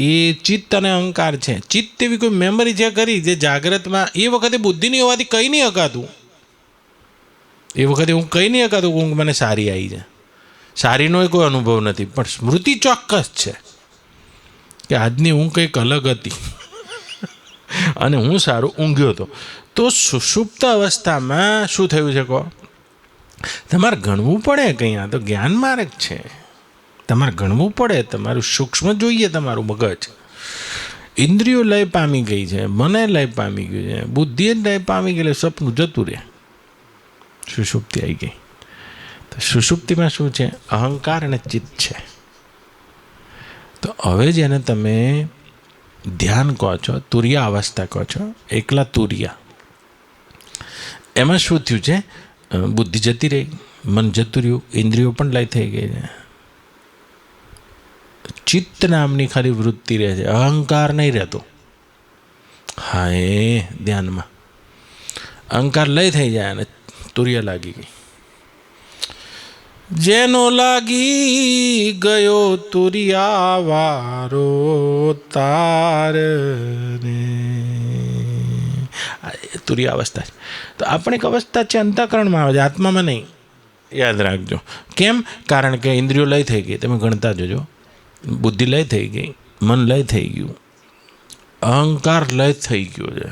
એ ચિત્ત અને અહંકાર છે. ચિત્ત એવી કોઈ મેમરી છે ખરી જે જાગ્રતમાં એ વખતે બુદ્ધિ નહીં હોવાથી કંઈ નહીં હકાતું. એ વખતે હું કહી નહીં શકાતું કે ઊંઘ મને સારી આવી છે, સારીનો કોઈ અનુભવ નથી, પણ સ્મૃતિ ચોક્કસ છે કે આજની ઊંઘ કંઈક અલગ હતી અને હું સારું ઊંઘ્યો હતો. તો સુષુપ્ત અવસ્થામાં શું થયું છે કહો? તમારે ગણવું પડે કંઈ, આ તો જ્ઞાન માર્ગ છે, તમારે ગણવું પડે, તમારું સૂક્ષ્મ જોઈએ, તમારું મગજ. ઇન્દ્રિયો લય પામી ગઈ છે, મને લય પામી ગયું છે, બુદ્ધિ લય પામી ગઈ, સપનું જતું રહે, સુષુપ્તિ આવી ગઈ. તો સુષુપ્તિમાં શું છે? અહંકાર અને ચિત્ત છે. તો હવે જેને તમે ધ્યાન કહો છો, તુરિયા અવસ્થા કહો છો, એકલા તુરિયા, એમાં શું થયું છે? બુદ્ધિ જતી રહી, મન જતું રહ્યું, ઇન્દ્રિયો પણ લય થઈ ગઈ છે, ચિત્ત નામની ખાલી વૃત્તિ રહે છે, અહંકાર નહીં રહેતો. હા, એ ધ્યાનમાં અહંકાર લય થઈ જાય અને તુરિયા લાગી ગઈ. જેનો લાગી ગયો તુરિયા વારો તાર ને, તુરિયા અવસ્થા છે. તો આપણે એક અવસ્થા છે અંતઃકરણમાં આવે છે, આત્મામાં નહીં. યાદ રાખજો. કેમ? કારણ કે ઇન્દ્રિયો લય થઈ ગઈ, તમે ગણતા જોજો, બુદ્ધિ લય થઈ ગઈ, મન લય થઈ ગયું, અહંકાર લય થઈ ગયો છે,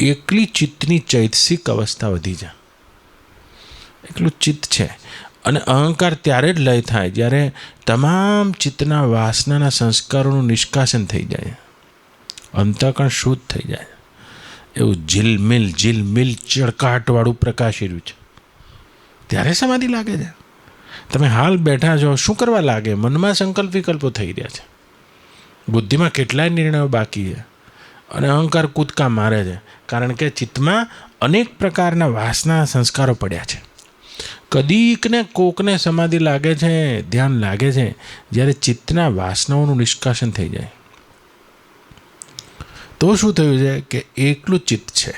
એકલી ચિત્તની ચૈતસિક અવસ્થા વધી જાય, એકલું ચિત્ત છે. અને અહંકાર ત્યારે જ લય થાય જ્યારે તમામ ચિત્તના વાસનાના સંસ્કારોનું નિષ્કાશન થઈ જાય, અંતઃકરણ શુદ્ધ થઈ જાય. એવું ઝિલમિલ ચળકાટવાળું પ્રકાશી રહ્યું છે, ત્યારે સમાધિ લાગે છે. તમે હાલ બેઠા છો, શું કરવા લાગે? મનમાં સંકલ્પ વિકલ્પો થઈ રહ્યા છે, બુદ્ધિમાં કેટલાય નિર્ણયો બાકી છે, અને અહંકાર કૂદકા મારે છે, કારણ કે ચિત્તમાં અનેક પ્રકારના વાસના સંસ્કારો પડ્યા છે. કદીક ને કોકને સમાધિ લાગે છે, ધ્યાન લાગે છે, જ્યારે ચિત્તના વાસનાઓનું નિષ્કાશન થઈ જાય. તો શું થયું છે કે એકલું ચિત્ત છે.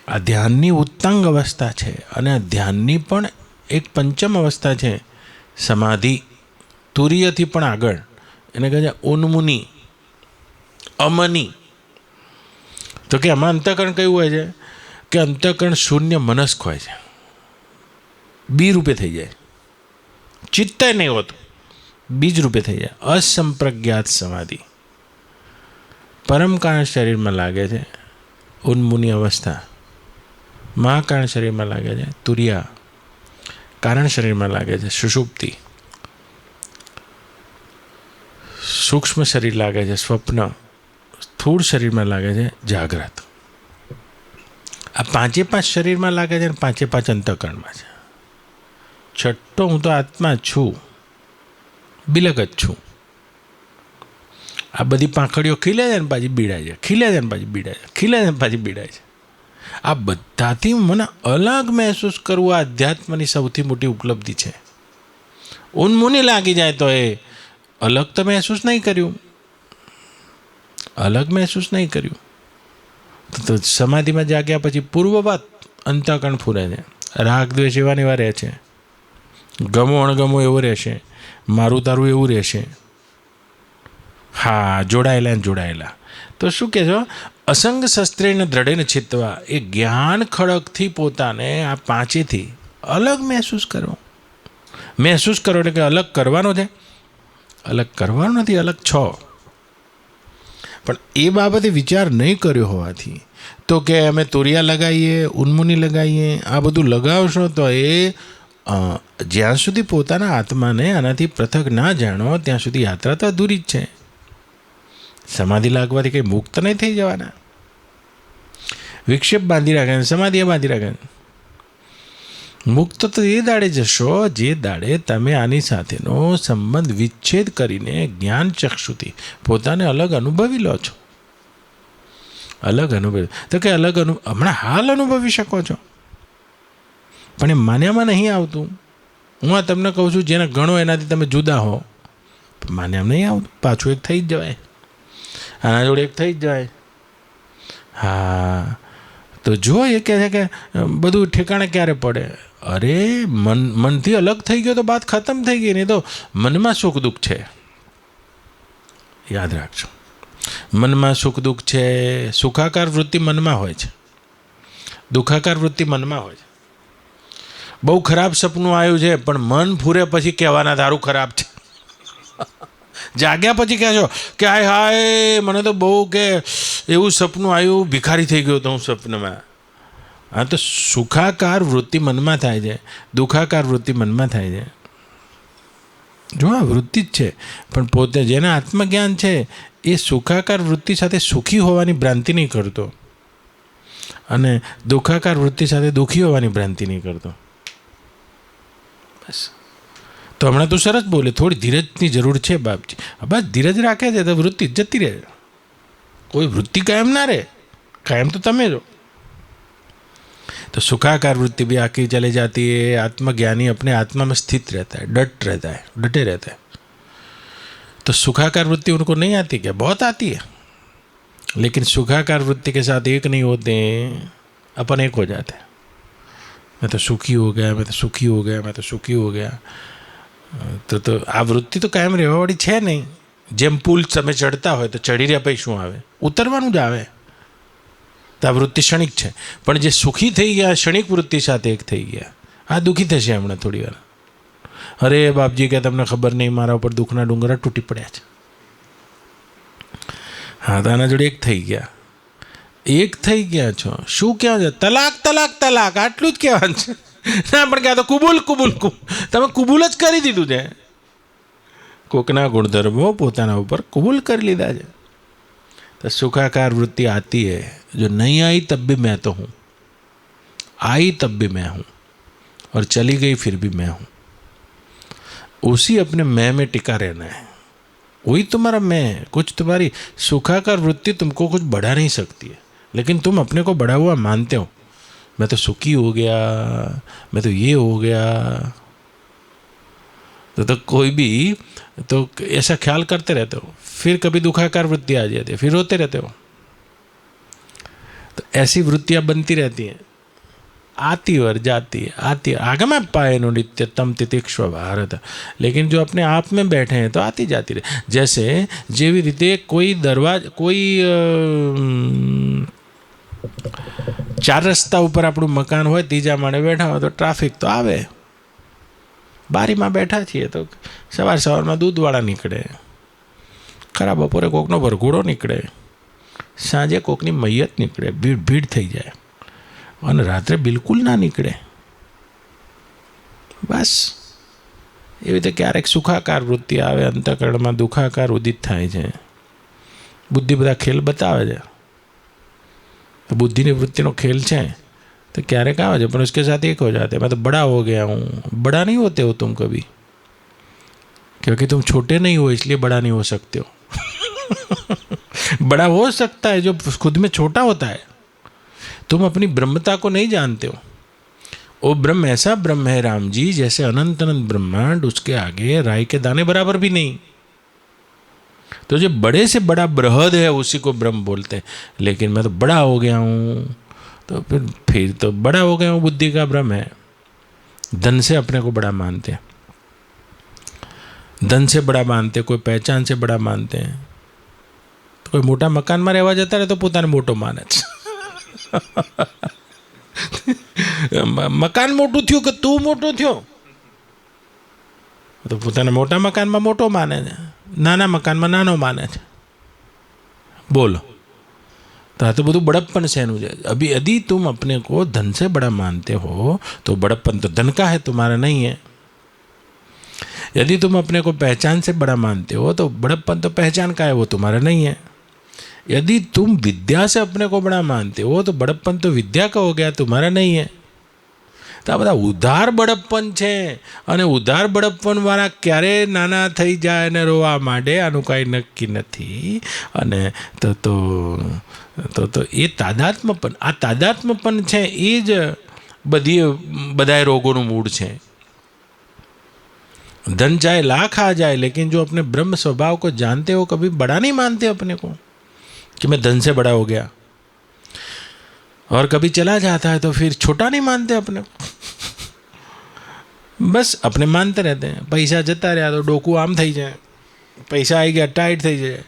આ ધ્યાનની ઉત્તાંગ અવસ્થા છે, અને આ ધ્યાનની પણ એક પંચમ અવસ્થા છે, સમાધિ, તુરિયથી પણ આગળ. એને કહે છે ઉન્મુની, અમની. તો કે આમાં અંતઃકરણ કયું હોય છે કે અંતઃકરણ શૂન્ય મનસ્ક હોય છે, બી રૂપે થઈ જાય, ચિત્ત નહીં હોતું, બીજ રૂપે થઈ જાય. અસંપ્રજ્ઞાત સમાધિ પરમકારણ શરીરમાં લાગે છે ઉન્મુની અવસ્થા, મહાકારણ શરીરમાં લાગે છે તુરિયા, કારણ શરીરમાં લાગે છે સુષુપ્તિ, સૂક્ષ્મ શરીર લાગે છે સ્વપ્ન, સ્થૂળ શરીરમાં લાગે છે જાગ્રત. આ પાંચે પાંચ શરીરમાં લાગે છે અને પાંચે પાંચ અંતઃકરણમાં છે. છઠ્ઠો હું તો આત્મા છું, બિલક જ છું. આ બધી પાંખડીઓ ખીલે છે ને પાછી બીડાય છે, ખીલે છે ને પાછી બીડાય છે, ખીલે છે ને પાછી બીડાય છે. આ બધાથી મને અલગ મહેસૂસ કરવું આ અધ્યાત્મની સૌથી મોટી ઉપલબ્ધિ છે. ઉન્મુની લાગી જાય તો એ અલગ તો મહેસૂસ નહીં કર્યું, અલગ મહેસૂસ નહીં કર્યું. તો સમાધિમાં જાગ્યા પછી પૂર્વવત અંતઃકરણ ફૂરે છે, રાગ દ્વેષ એવા ને એવા રહે છે, ગમો અણગમો એવો રહેશે, મારું તારું એવું રહેશે. હા, જોડાયેલા. તો શું કહે છો? અસંગ શસ્ત્રેને દ્રઢેને ચિત્તવા, એ જ્ઞાન ખડકથી પોતાને આ પાંચેથી અલગ મહેસૂસ કરો. મહેસૂસ કરો એટલે કે અલગ કરવાનો છે, અલગ કરવાનો નથી, અલગ છો. પણ એ બાબતે વિચાર નહીં કર્યો હોવાથી તો કે અમે તુરિયા લગાવીએ, ઉન્મુની લગાવીએ, આ બધું લગાવશો તો એ જ્યાં સુધી પોતાના આત્માને આનાથી પૃથક ના જાણો ત્યાં સુધી યાત્રા તો અધૂરી જ છે. સમાધિ લાગવાથી કંઈ મુક્ત નહીં થઈ જવાના. વિક્ષેપ બાંધી રાખે, સમાધિ બાંધી રાખે. મુક્ત તો એ દાડે જશો જે દાડે તમે આની સાથેનો સંબંધ વિચ્છેદ કરીને જ્ઞાન ચક્ષુથી પોતાને અલગ અનુભવી લો છો. અલગ અનુભવી તો કે અલગ હમણાં હાલ અનુભવી શકો છો, પણ એ માન્યામાં નહીં આવતું. હું આ તમને કહું છું, જેને ગણો એનાથી તમે જુદા હો, માન્યામાં નહીં આવતું. પાછું એક થઈ જ જવાય, આના જોડે એક થઈ જ જાય. હા, તો જો એ કહે છે કે બધું ઠેકાણે ક્યારે પડે? અરે મનથી અલગ થઈ ગયો તો વાત ખતમ થઈ ગઈ. નહીં તો મનમાં સુખ દુઃખ છે, યાદ રાખજો. મનમાં સુખ દુઃખ છે, સુખાકાર વૃત્તિ મનમાં હોય છે. દુખાકાર વૃત્તિ મનમાં હોય છે. બહુ ખરાબ સપનું આવ્યું છે પણ મન ફૂરે પછી કહેવાના તારું ખરાબ છે. જાગ્યા પછી કહેશો કે હાય હાય મને તો બહુ કે એવું સપનું આવ્યું, ભિખારી થઈ ગયો તો હું સપનમાં. હા, તો સુખાકાર વૃત્તિ મનમાં થાય છે, દુખાકાર વૃત્તિ મનમાં થાય છે. જો આ વૃત્તિ જ છે, પણ પોતે જેને આત્મજ્ઞાન છે એ સુખાકાર વૃત્તિ સાથે સુખી હોવાની ભ્રાંતિ નહીં કરતો અને દુખાકાર વૃત્તિ સાથે દુઃખી હોવાની ભ્રાંતિ નહીં કરતો. બસ. તો હમણાં તો સરસ બોલે, થોડી ધીરજની જરૂર છે બાપજી. બસ ધીરજ રાખે છે તો વૃત્તિ જતી રહે. કોઈ વૃત્તિ કાયમ ના રહે, कायम तो तमे जो. तो सुखाकार वृत्ति भी आके चले जाती है. आत्मज्ञानी अपने आत्मा में स्थित रहता है, डटे रहता है. तो सुखाकार वृत्ति उनको नहीं आती क्या? बहुत आती है. लेकिन सुखाकार वृत्ति के साथ एक नहीं होते, अपन एक हो जाते हैं. मैं तो सुखी हो गया, मैं तो सुखी हो गया, मैं तो सुखी हो गया. तो आ वृत्ति तो कायम રહેવાવાળી છે નહીં. જેમ પુલ તમે ચડતા હોય તો ચડી રહ્યા પછી શું આવે? ઉતરવાનું જ આવે. તો આ વૃત્તિ ક્ષણિક છે. પણ જે સુખી થઈ ગયા ક્ષણિક વૃત્તિ સાથે એક થઈ ગયા, આ દુઃખી થશે હમણાં થોડી વાર. અરે બાપજી કે તમને ખબર નહીં, મારા ઉપર દુઃખના ડુંગરા તૂટી પડ્યા છે. હા, તો આના જોડે એક થઈ ગયા. એક થઈ ગયા છો. શું કહેવાય છે? તલાક તલાક તલાક, આટલું જ કહેવાનું છે. ના પણ ક્યાં તો કુબુલ કુબુલ તમે કુબુલ જ કરી દીધું છે. કોકના ગુણધર્મો પોતાના ઉપર કુબુલ કરી લીધા છે. तो सुखाकार वृत्ति आती है, जो नहीं आई तब भी मैं तो हूँ, आई तब भी मैं हूँ, और चली गई फिर भी मैं हूँ. उसी अपने मैं में टिका रहना है. वही तुम्हारा मैं. कुछ तुम्हारी सुखाकार वृत्ति तुमको कुछ बढ़ा नहीं सकती है, लेकिन तुम अपने को बढ़ा हुआ मानते हो. मैं तो सुखी हो गया, मैं तो ये हो गया. तो कोई भी तो ऐसा ख्याल करते रहते हो. फिर कभी दुखाकार वृत्ति आ जाती है, फिर रोते रहते हो. तो ऐसी वृत्तियाँ बनती रहती हैं, आती और जाती है, आती. आगम पायनो नित्यतम तितिक्ष्व भारत. लेकिन जो अपने आप में बैठे हैं तो आती जाती रहे. जैसे जेवी रीते कोई चार रस्ता ऊपर આપણું મકાન હોય, ત્રીજા માળે બેઠા હોય તો ટ્રાફિક તો આવે. બારીમાં બેઠા છીએ તો સવારમાં દૂધવાળા નીકળે, ખરા બપોરે કોકનો વરઘોડો નીકળે, સાંજે કોકની મૈયત નીકળે, ભીડ થઈ જાય, અને રાત્રે બિલકુલ ના નીકળે. બસ એવી રીતે ક્યારેક સુખાકાર વૃત્તિ આવે, અંતઃકરણમાં દુખાકાર ઉદિત થાય છે. બુદ્ધિ બધા ખેલ બતાવે છે. बुद्धि वृत्ति नो खेल है तो क्यारे कहा है, पर उसके साथ एक हो जाते. मैं तो बड़ा हो गया हूँ. बड़ा नहीं होते हो तुम कभी, क्योंकि तुम छोटे नहीं हो इसलिए बड़ा नहीं हो सकते हो. बड़ा हो सकता है जो खुद में छोटा होता है. तुम अपनी ब्रह्मता को नहीं जानते हो. वो ब्रह्म ऐसा ब्रह्म है राम जी, जैसे अनंत अनंत ब्रह्मांड, उसके आगे राई के दाने बराबर भी नहीं. तो जो बड़े से बड़ा बृहद है उसी को ब्रह्म बोलते हैं. लेकिन मैं तो बड़ा हो गया हूँ, तो फिर तो बड़ा हो गया हूँ बुद्धि का भ्रम है. धन से अपने को बड़ा मानते हैं, धन से बड़ा मानते हैं, कोई पहचान से बड़ा मानते हैं. तो कोई मोटा मकान में रहवा जाता रहे तो પોતાને મોટો માને છે. મકાન મોટું થયું કે તું મોટો થયો, તો પોતાને મોટા મકાનમાં મોટો માને છે, નાના મકાનમાં નાનો માને છે. बोलो. तो हाँ, तो બધું बड़प्पन से है. अभी यदि तुम अपने को धन से बड़ा मानते हो तो बड़प्पन तो धन का है, तुम्हारा नहीं है. यदि तुम अपने को पहचान से बड़ा मानते हो तो बड़प्पन तो पहचान का है, वो तुम्हारा नहीं है. यदि तुम विद्या से अपने को बड़ा मानते हो तो बड़प्पन तो विद्या का हो गया, तुम्हारा नहीं है. તો આ બધા ઉધાર બળપ્પન છે, અને ઉધાર બળપ્પનવાળા ક્યારે નાના થઈ જાય અને રોવા માંડે આનું કાંઈ નક્કી નથી. અને તો એ તાદાત્મ્યપન, આ તાદાત્મ્યપન છે એ જ બધાય રોગોનું મૂળ છે. धन चाहे लाख आ जाए, लेकिन जो अपने ब्रह्म स्वभाव को जानते हो, कभी बड़ा नहीं मानते अपने को कि मैं धन से बड़ा हो गया. और कभी चला जाता है तो फिर छोटा नहीं मानते अपने को. बस अपने मानते रहते हैं. पैसा जता रहा तो डोकू आम थी जाए, पैसा आई गया टाइट थी जाए,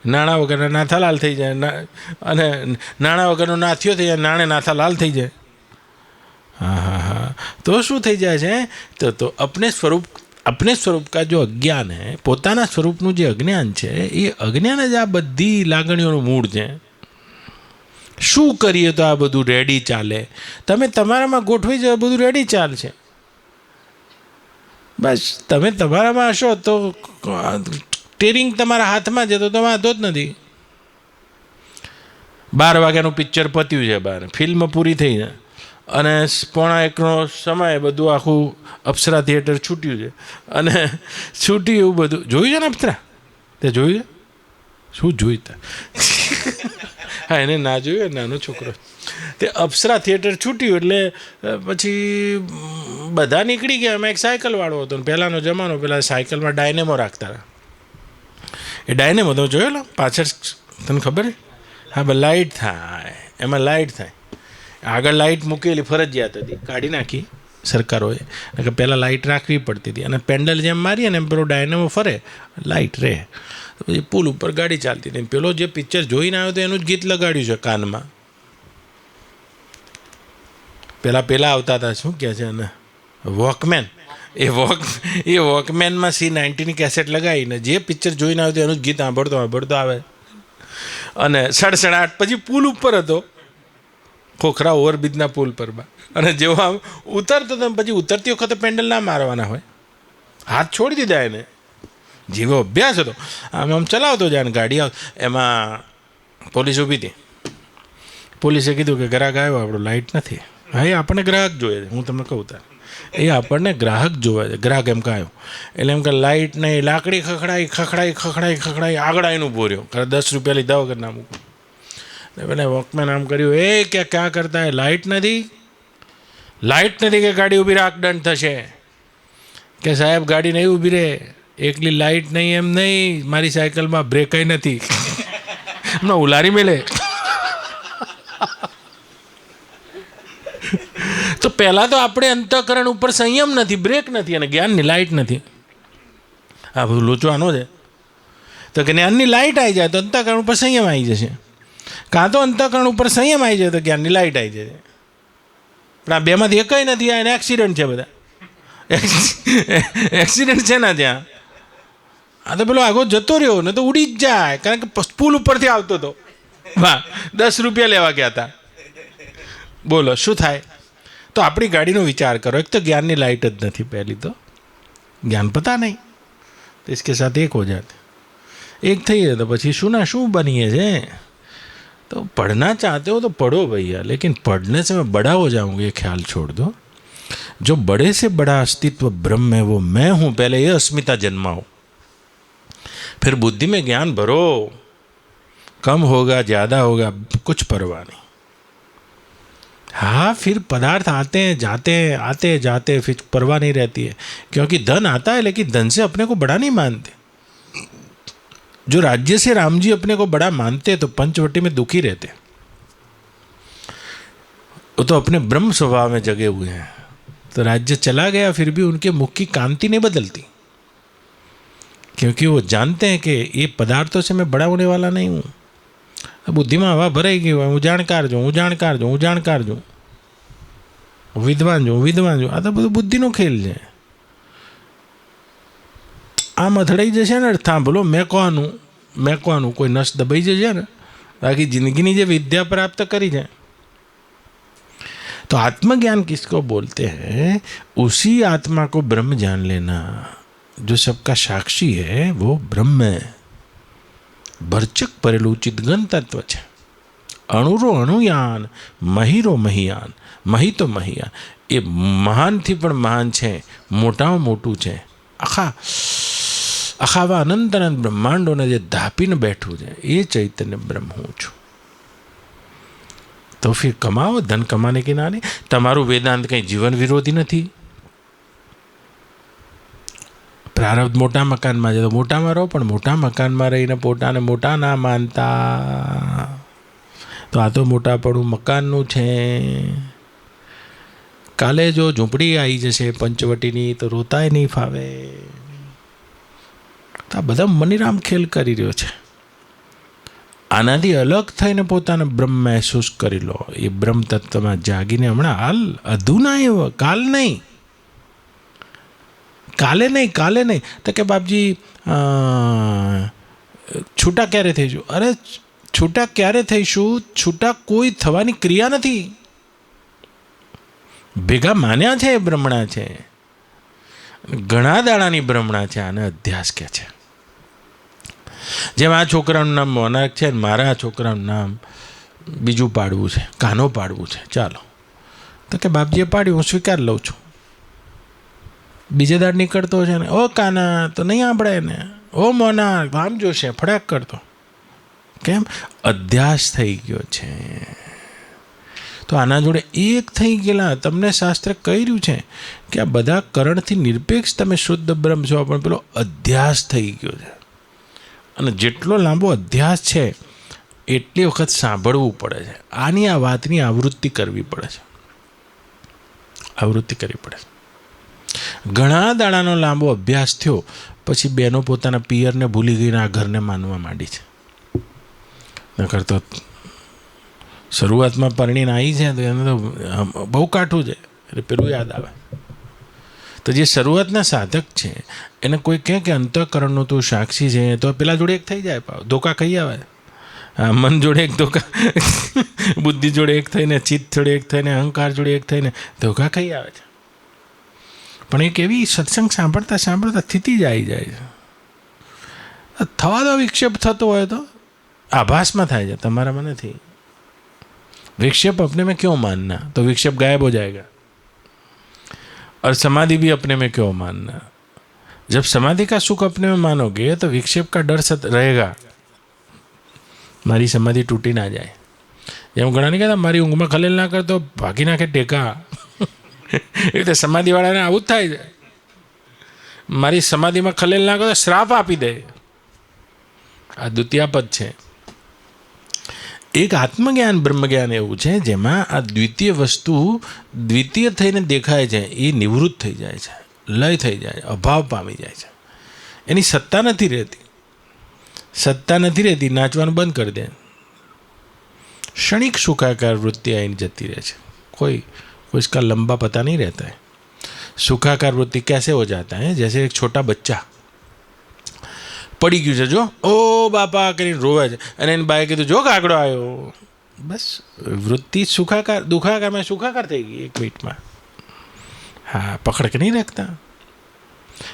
નાણાં વગરના નાથાલાલ થઈ જાય, અને નાણાં વગરનો નાથિયો થઈ જાય, નાણે નાથાલાલ થઈ જાય. हाँ हाँ हाँ તો શું થઈ જાય છે તો अपने સ્વરૂપ કા જો અજ્ઞાન હે, પોતાના સ્વરૂપનું જે અજ્ઞાન છે એ અજ્ઞાન જ આ બધી લાગણીઓનું મૂળ છે. શું કરીએ તો આ બધું રેડી ચાલે, તમે તમારામાં ગોઠવી જાઓ બધું રેડી ચાલશે. બસ તમે તમારામાં હશો તો સ્ટીરિંગ તમારા હાથમાં છે તો તમે વાંધો જ નથી. 12 વાગ્યાનું પિક્ચર પત્યું છે, બહાર ફિલ્મ પૂરી થઈ છે અને 1:45નો સમય બધું આખું અપ્સરા થિયેટર છૂટ્યું છે અને છૂટ્યું એવું બધું જોયું છે ને અપ્સરા? તે જોયું છે? શું જોયું તા? હા એને ના જોયું, નાનો છોકરો. તે અપ્સરા થિયેટર છૂટ્યું એટલે પછી બધા નીકળી ગયા. એમાં એક સાયકલવાળો હતો ને પહેલાંનો જમાનો, પેલા સાયકલમાં ડાયનેમો રાખતા હતા. એ ડાયનેમો તો જોયેલો પાછળ, તને ખબર છે? હા બસ લાઇટ થાય, એમાં લાઇટ થાય. આગળ લાઇટ મૂકેલી ફરજિયાત હતી, કાઢી નાખી સરકારોએ, કે પહેલાં લાઇટ રાખવી પડતી હતી અને પેન્ડલ જેમ મારીએ ને એમ પેલો ડાયનેમો ફરે, લાઇટ રહે. તો પછી પુલ ઉપર ગાડી ચાલતી હતી. પેલો જે પિક્ચર જોઈને આવ્યો તો એનું જ ગીત લગાડ્યું છે કાનમાં. પહેલાં આવતા હતા, શું કહે છે એને, વોકમેન. એ વોકમેનમાં C90ની કેસેટ લગાવીને જે પિક્ચર જોઈને આવ્યો તો એનું જ ગીત સાંભળતો આવે. અને 8:30 પછી પુલ ઉપર હતો, ખોખરા ઓવરબ્રિજના પુલ પર, અને જેવો આમ ઉતરતો તો પછી ઉતરતી વખતે પેન્ડલ ના મારવાના હોય, હાથ છોડી દીધા એને. જેવો અભ્યાસ હતો આમ ચલાવતો જાય ને ગાડી એમાં પોલીસ ઊભી હતી. પોલીસે કીધું કે ગ્રાહક આવ્યો આપણો, લાઇટ નથી. હા એ આપણને ગ્રાહક જોઈએ છે, હું તમને કહું તાર, એ આપણને ગ્રાહક જોવે છે. ગ્રાહક એમ કહ્યું એટલે એમ કે લાઇટ નહીં, લાકડી ખખડાઈ આગળ આવીને ઊભો રહ્યો. 10 રૂપિયા લીધા વગર ના મૂકું. પેલા વોકમેન આમ કર્યું, એ કે ક્યાં કરતા હે, લાઇટ નથી કે ગાડી ઊભી રાખ, દંડ થશે. કે સાહેબ ગાડી નહીં ઊભી રહે, એકલી લાઇટ નહીં એમ નહીં, મારી સાયકલમાં બ્રેકય નથી. હમણાં ઉલારી મેલે. તો પહેલાં તો આપણે અંતઃકરણ ઉપર સંયમ નથી, બ્રેક નથી અને જ્ઞાનની લાઇટ નથી. આ બધું લોચવાનો છે. તો જ્ઞાનની લાઇટ આવી જાય તો અંતઃકરણ ઉપર સંયમ આવી જશે, કાં તો અંતઃકરણ ઉપર સંયમ આવી જાય તો જ્ઞાનની લાઇટ આવી જશે. પણ આ બેમાંથી એકય નથી. આ એને એક્સિડન્ટ છે, બધા એક્સિડન્ટ છે ને ત્યાં. આ તો પેલો આગો જતો રહ્યો ને તો ઉડી જ જાય, કારણ કે પુલ ઉપરથી આવતો હતો. વાહ, 10 રૂપિયા લેવા ગયા હતા. બોલો શું થાય? તો આપણી ગાડીનો વિચાર કરો. એક તો જ્ઞાનની લાઇટ જ નથી, પહેલી તો જ્ઞાન પતા નહીં, તો इसके साथ एक हो जाते. एक થઈએ તો પછી શું ના શું બનીએ છે. तो पढ़ना चाहते हो तो पढ़ो भैया, लेकिन पढ़ने से मैं बड़ा हो जाऊंगा ये ख्याल छोड़ दो. जो बड़े से बड़ा अस्तित्व ब्रह्म है वो मैं हूँ, पहले ये अस्मिता जन्माओ, फिर बुद्धि में ज्ञान भरो. कम होगा ज़्यादा होगा कुछ परवाह नहीं. हाँ फिर पदार्थ आते जाते फिर परवाह नहीं रहती है, क्योंकि धन आता है लेकिन धन से अपने को बड़ा नहीं मानते. जो राज्य से राम जी अपने को बड़ा मानते तो पंचवटी में दुखी रहते. वो तो अपने ब्रह्म स्वभाव में जगे हुए हैं. तो राज्य चला गया फिर भी उनके मुख की कांति नहीं बदलती, क्योंकि वो जानते हैं कि ये पदार्थों से मैं बड़ा होने वाला नहीं हूँ. बुद्धि में हवा भराई गई, હું જાણકાર છું, વિદ્વાન છું. આ તો બધું બુદ્ધિનો ખેલ છે. આમ અથડાઈ જશે ને થાંભલો મેં કોનું કોઈ નસ દબાઈ જશે ને, બાકી જિંદગીની જે વિદ્યા પ્રાપ્ત કરી છે. तो आत्मज्ञान किसको बोलते हैं? उसी आत्मा को ब्रह्म जान लेना. जो सबका साक्षी है वो ब्रह्म है. ભરચક પરેલું ચિદગન તત્વ છે. અણુરો અણુયાન, મહીરો મહિયાન, મહી તો મહિયાન. એ મહાનથી પણ મહાન છે, મોટામાં મોટું છે. આખા અનંત અનંત બ્રહ્માંડોને જે ધાપીને બેઠું છે એ ચૈતન્ય બ્રહ્મ હું છું. તો ફિર કમાઓ, ધન કમાને કે નાને. તમારું વેદાંત કંઈ જીવન વિરોધી નથી. પ્રારબ્ધ મોટા મકાનમાં છે તો મોટામાં રહો, પણ મોટા મકાનમાં રહીને પોતાને મોટા ના માનતા. તો આ તો મોટાપણું મકાનનું છે. કાલે જો ઝૂંપડી આવી જશે પંચવટીની તો રોતાય નહીં ફાવે. તો આ બધા મનીરામ ખેલ કરી રહ્યો છે. આનાથી અલગ થઈને પોતાને બ્રહ્મ મહેસૂસ કરી લો. એ બ્રહ્મ તત્વમાં જાગીને હમણાં હાલ અધૂના એવો કાલ નહીં, કાલે નહીં. તો કે બાપજી છૂટા ક્યારે થઈશું? અરે છૂટા ક્યારે થઈશું? છૂટા કોઈ થવાની ક્રિયા નથી. ભેગા માન્યા છે એ બ્રહ્મણા છે, ઘણા દાડાની બ્રહ્મણા છે. આને અધ્યાસ કહે છે. જેમ આ છોકરાનું નામ મોનાક છે ને મારા છોકરાનું નામ બીજું પાડવું છે, કાનો પાડવું છે. ચાલો તો કે બાપજીએ પાડ્યું, હું સ્વીકાર લઉં છું. બીજે દાડ નીકળતો છે ને ઓ કાના તો નહીં આપણે એને, ઓ મોનાક આમ જોશે ફડાક કરતો. કેમ? અધ્યાસ થઈ ગયો છે. તો આના જોડે એક થઈ ગયેલા. તમને શાસ્ત્ર કહી રહ્યું છે કે આ બધા કરણથી નિરપેક્ષ તમે શુદ્ધ બ્રહ્મ છો, પણ પેલો અધ્યાસ થઈ ગયો છે. અને જેટલો લાંબો અધ્યાસ છે એટલી વખત સાંભળવું પડે છે. આની આ વાતની આવૃત્તિ કરવી પડે છે, આવૃત્તિ કરવી પડે છે. ઘણા દાડાનો લાંબો અભ્યાસ થયો પછી બહેનો પોતાના પિયરને ભૂલી ગઈને આ ઘરને માનવા માંડી છે. નકર તો શરૂઆતમાં પરણીને આવી છે તો એને તો બહુ કાઠું છે એટલે પેલું યાદ આવે. તો જે શરૂઆતના સાધક છે એને કોઈ કહે કે અંતઃકરણનું તું સાક્ષી છે તો પેલા જોડે એક થઈ જાય, ધોકા ખાઈ આવે. મન જોડે એક ધોકા, બુદ્ધિ જોડે એક થઈને, ચિત્ત જોડે એક થઈને, અહંકાર જોડે એક થઈને ધોકા ખાઈ આવે છે. પણ એક એવી સત્સંગ સાંભળતા સાંભળતા સ્થિતિ જ આવી જાય છે. થવા દો વિક્ષેપ થતો હોય તો આભાસમાં થાય છે, તમારામાં નથી. विक्षेप अपने में क्यों मानना, तो विक्षेप गायब हो जाएगा. और समाधि भी अपने में क्यों मानना. जब समाधि का सुख अपने में मानोगे तो विक्षेप का डर रहेगा, मारी समाधि टूटी ना जाए. જેમ ઘણા નહીં કહેતા મારી ઊંઘમાં ખલેલ ના કરતો ભાગી નાખે ટેકા, એ રીતે સમાધિવાળાને આવું જ થાય છે. મારી સમાધિમાં ખલેલ ના કરતો શ્રાપ આપી દે. આ દ્વિતીયાપદ છે. એક આત્મજ્ઞાન બ્રહ્મજ્ઞાન એવું છે જેમાં આ દ્વિતીય વસ્તુ દ્વિતીય થઈને દેખાય છે એ નિવૃત્ત થઈ જાય છે, લય થઈ જાય, અભાવ પામી જાય છે. એની સત્તા નથી રહેતી, સત્તા નથી રહેતી. નાચવાનું બંધ કરી દે, क्षणिक सुखाकार वृत्ति आईने जती रहे છે. कोई इसका लंबा पता नहीं रहता है. सुखाकार वृत्ति कैसे हो जाता है, जैसे एक छोटा बच्चा પડી ગયું છે, જો ઓ બાપા કરીને રોવે છે અને એની બાએ કીધું જો કાગડો આવ્યો. બસ વૃત્તિ સુખાકાર દુખાકારમાં સુખાકાર થઈ ગઈ એક મિનિટમાં. हाँ पकड़ के नहीं रखता.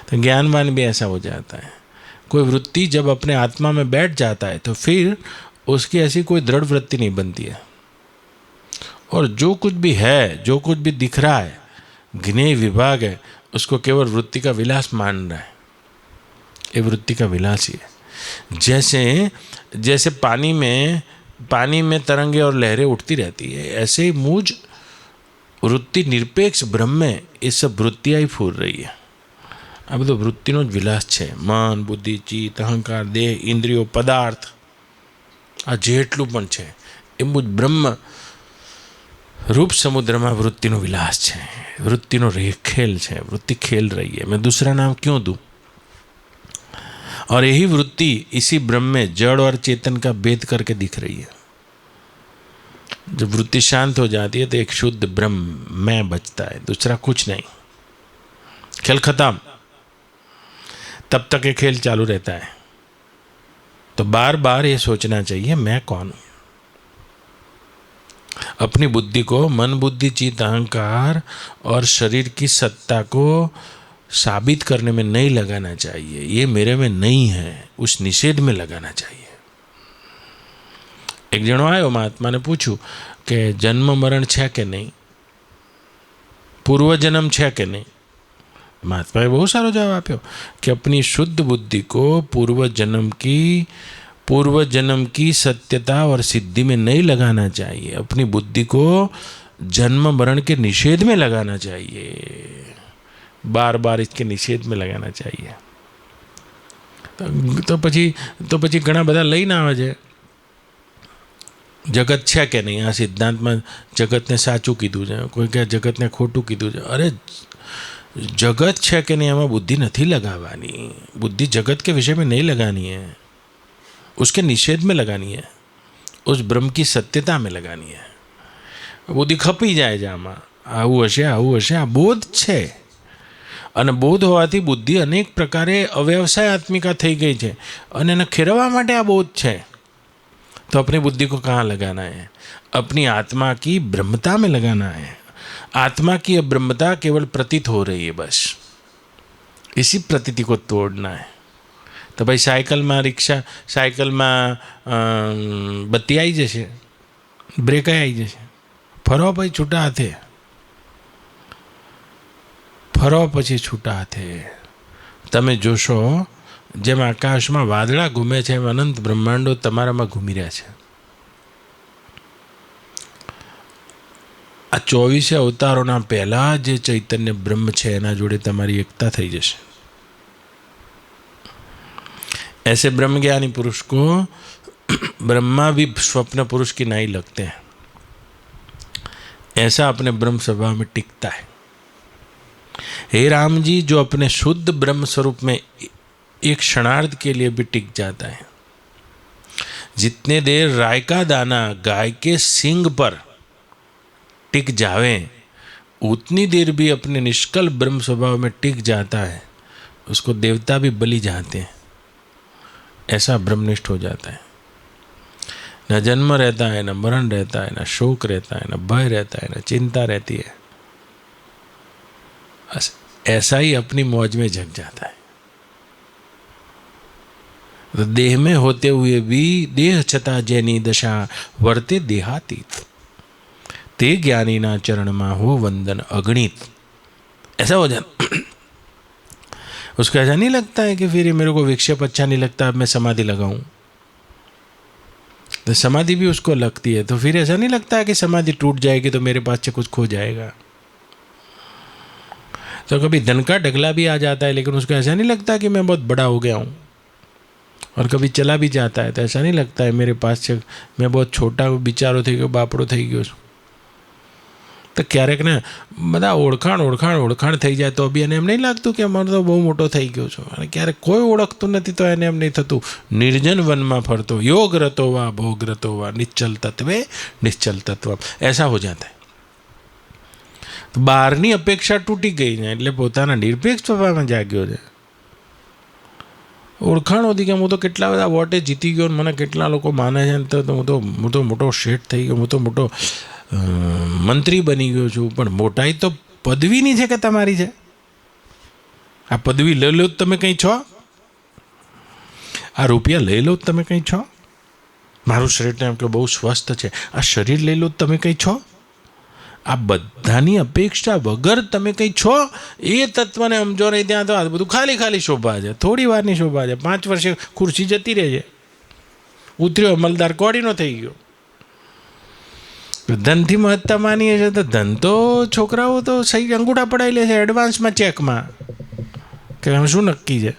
तो ज्ञानवान भी ऐसा हो जाता है. कोई वृत्ति जब अपने आत्मा में बैठ जाता है तो फिर उसकी ऐसी कोई दृढ़ वृत्ति नहीं बनती है. और जो कुछ भी है, जो कुछ भी दिख रहा है, ज्ञेय विभाग है, उसको केवल वृत्ति का विलास मान रहा है. ये वृत्ति का विलास ही है. जैसे पानी में तरंगे और लहरें उठती रहती है, ऐसे ही मुझ वृत्ति निरपेक्ष ब्रह्म में ये सब वृत्तियाँ ही फूल रही है. આ બધો વૃત્તિનો જ વિલાસ છે. મન, બુદ્ધિ, ચિત્ત, અહંકાર, દેહ, ઇન્દ્રિયો, પદાર્થ, આ જેટલું પણ છે એ મુજ બ્રહ્મ रूप समुद्र में वृत्ति नो विलास है, वृत्ति नो रेखेल है. वृत्ति खेल रही है, मैं दूसरा नाम क्यों दूं. और यही वृत्ति इसी ब्रह्म में जड़ और चेतन का भेद करके दिख रही है. जब वृत्ति शांत हो जाती है तो एक शुद्ध ब्रह्म मैं बचता है, दूसरा कुछ नहीं. खेल खत्म. तब तक ये खेल चालू रहता है. तो बार बार ये सोचना चाहिए मैं कौन हूं. अपनी बुद्धि को, मन, बुद्धि, चित्त, अहंकार और शरीर की सत्ता को साबित करने में नहीं लगाना चाहिए. ये मेरे में नहीं है, उस निषेध में लगाना चाहिए. एक जणो आयो, महात्मा ने पूछू कि जन्म मरण है कि नहीं, पूर्व जन्म है कि नहीं. महात्मा ने बहुत सारो जवाब आप्यो कि अपनी शुद्ध बुद्धि को पूर्व जन्म की सत्यता और सिद्धि में नहीं लगाना चाहिए. अपनी बुद्धि को जन्म मरण के निषेध में लगाना चाहिए, बार बार इसके निषेध में लगाना चाहिए. तो પછી ઘણા બધા લઈને આવે છે જગત છે કે નહીં. આ સિદ્ધાંતમાં જગતને સાચું કીધું છે, કોઈ કહે જગતને ખોટું કીધું છે. અરે जगत है कि नहीं, हमें बुद्धि नहीं लगावानी. बुद्धि जगत के विषय में नहीं लगानी है, उसके निषेध में लगानी है. उस ब्रह्म की सत्यता में लगानी है। બુદ્ધિ ખપી જાય છે આમાં, આવું હશે આ બોધ છે, અને બોધ હોવાથી બુદ્ધિ અનેક પ્રકારે અવ્યવસાયાત્મિકા થઈ ગઈ છે, અને એને ખેરવા માટે આ બોધ છે। तो अपनी बुद्धि को कहाँ लगाना है? अपनी आत्मा की ब्रह्मता में लगाना है। आत्मा की ब्रह्मता केवल प्रतीत हो रही है, बस इसी प्रतीति को तोड़ना है। तो भाई साइकिल में रिक्शा, साइकिल में बत्ती आई जैसे, ब्रेक आई जैसे, फरो भाई छूटा हाथे, फरो पछी छूटा हाथे। तमे जोशो जेम आकाश में वादड़ा घूमे छे, अनंत ब्रह्मांडो तमारा में घूमी रह्या छे। आ 24 अवतारों पहला जे चैतन्य ब्रह्म छे एना जोड़े तमारी एकता थई जशे। ऐसे ब्रह्मज्ञानी पुरुष को ब्रह्मा भी स्वप्न पुरुष की नहीं लगते हैं। ऐसा अपने ब्रह्म स्वभाव में टिकता है। हे राम जी, जो अपने शुद्ध ब्रह्म स्वरूप में एक क्षणार्ध के लिए भी टिक जाता है, जितने देर राय का दाना गाय के सींग पर टिक जावे, उतनी देर भी अपने निष्कल ब्रह्म स्वभाव में टिक जाता है। उसको देवता भी बलि जाते हैं, ऐसा ब्रह्मनिष्ठ हो जाता है। न जन्म रहता है, न मरण रहता है, न शोक रहता है, न भय रहता है, न चिंता रहती है। ऐसा ही अपनी मौज में जग जाता है। तो देह में होते हुए भी देह छता जैनी दशा वर्ते देहातीत, ते ज्ञानी ना चरण में हो वंदन अगणित। ऐसा हो जाता। उसको ऐसा नहीं लगता है कि फिर मेरे को विक्षेप अच्छा नहीं लगता, अब मैं समाधि लगाऊं। तो समाधि भी उसको लगती है, तो फिर ऐसा नहीं लगता है कि समाधि टूट जाएगी तो मेरे पास से कुछ खो जाएगा। तो कभी धन का ढगला भी आ जाता है, लेकिन उसको ऐसा नहीं लगता कि मैं बहुत बड़ा हो गया हूँ। और कभी चला भी जाता है तो ऐसा नहीं लगता है मेरे पास से मैं बहुत छोटा बिचारो થઈ ગયો, બાપડો થઈ ગયો છું। તો ક્યારેક ને બધા ઓળખાણ થઈ જાય તો બી એને એમ નહીં લાગતું કે અમારો તો બહુ મોટો થઈ ગયો છું। અને ક્યારેક કોઈ ઓળખતું નથી તો એને એમ નહીં થતું निर्जन वनमा फरतो योग रतो वा भोग रतो वा निश्चल तत्वे निश्चल तत्व, ऐसा हो जाता है। तो બહારની અપેક્ષા તૂટી ગઈ છે એટલે પોતાના નિરપેક્ષ સ્વભાવમાં જાગ્યો છે। ઓળખાણ હતી કે હું તો કેટલા બધા વોટે જીતી ગયો, મને કેટલા લોકો માને છે, તો હું તો મોટો શેઠ થઈ ગયો, હું તો મોટો મંત્રી બની ગયો છું। પણ મોટાઈ તો પદવીની છે કે તમારી છે? આ પદવી લઈ લો તમે કંઈ છો? આ રૂપિયા લઈ લો તમે કંઈ છો? મારું શરીર એમ કે બહુ સ્વસ્થ છે, આ શરીર લઈ લો તમે કંઈ છો? આ બધાની અપેક્ષા વગર તમે કંઈ છો? એ તત્વને સમજો નહીં ત્યાં તો આ બધું ખાલી ખાલી શોભા છે, થોડી વારની શોભા છે। 5 વર્ષે ખુરશી જતી રહે છે, ઉતર્યો અમલદાર કોડીનો થઈ ગયો। ધનથી મહત્તા માનીએ છે તો ધન તો છોકરાઓ તો સહી અંગૂઠા પડાવી લે છે એડવાન્સમાં ચેકમાં, કે આમ શું નક્કી છે।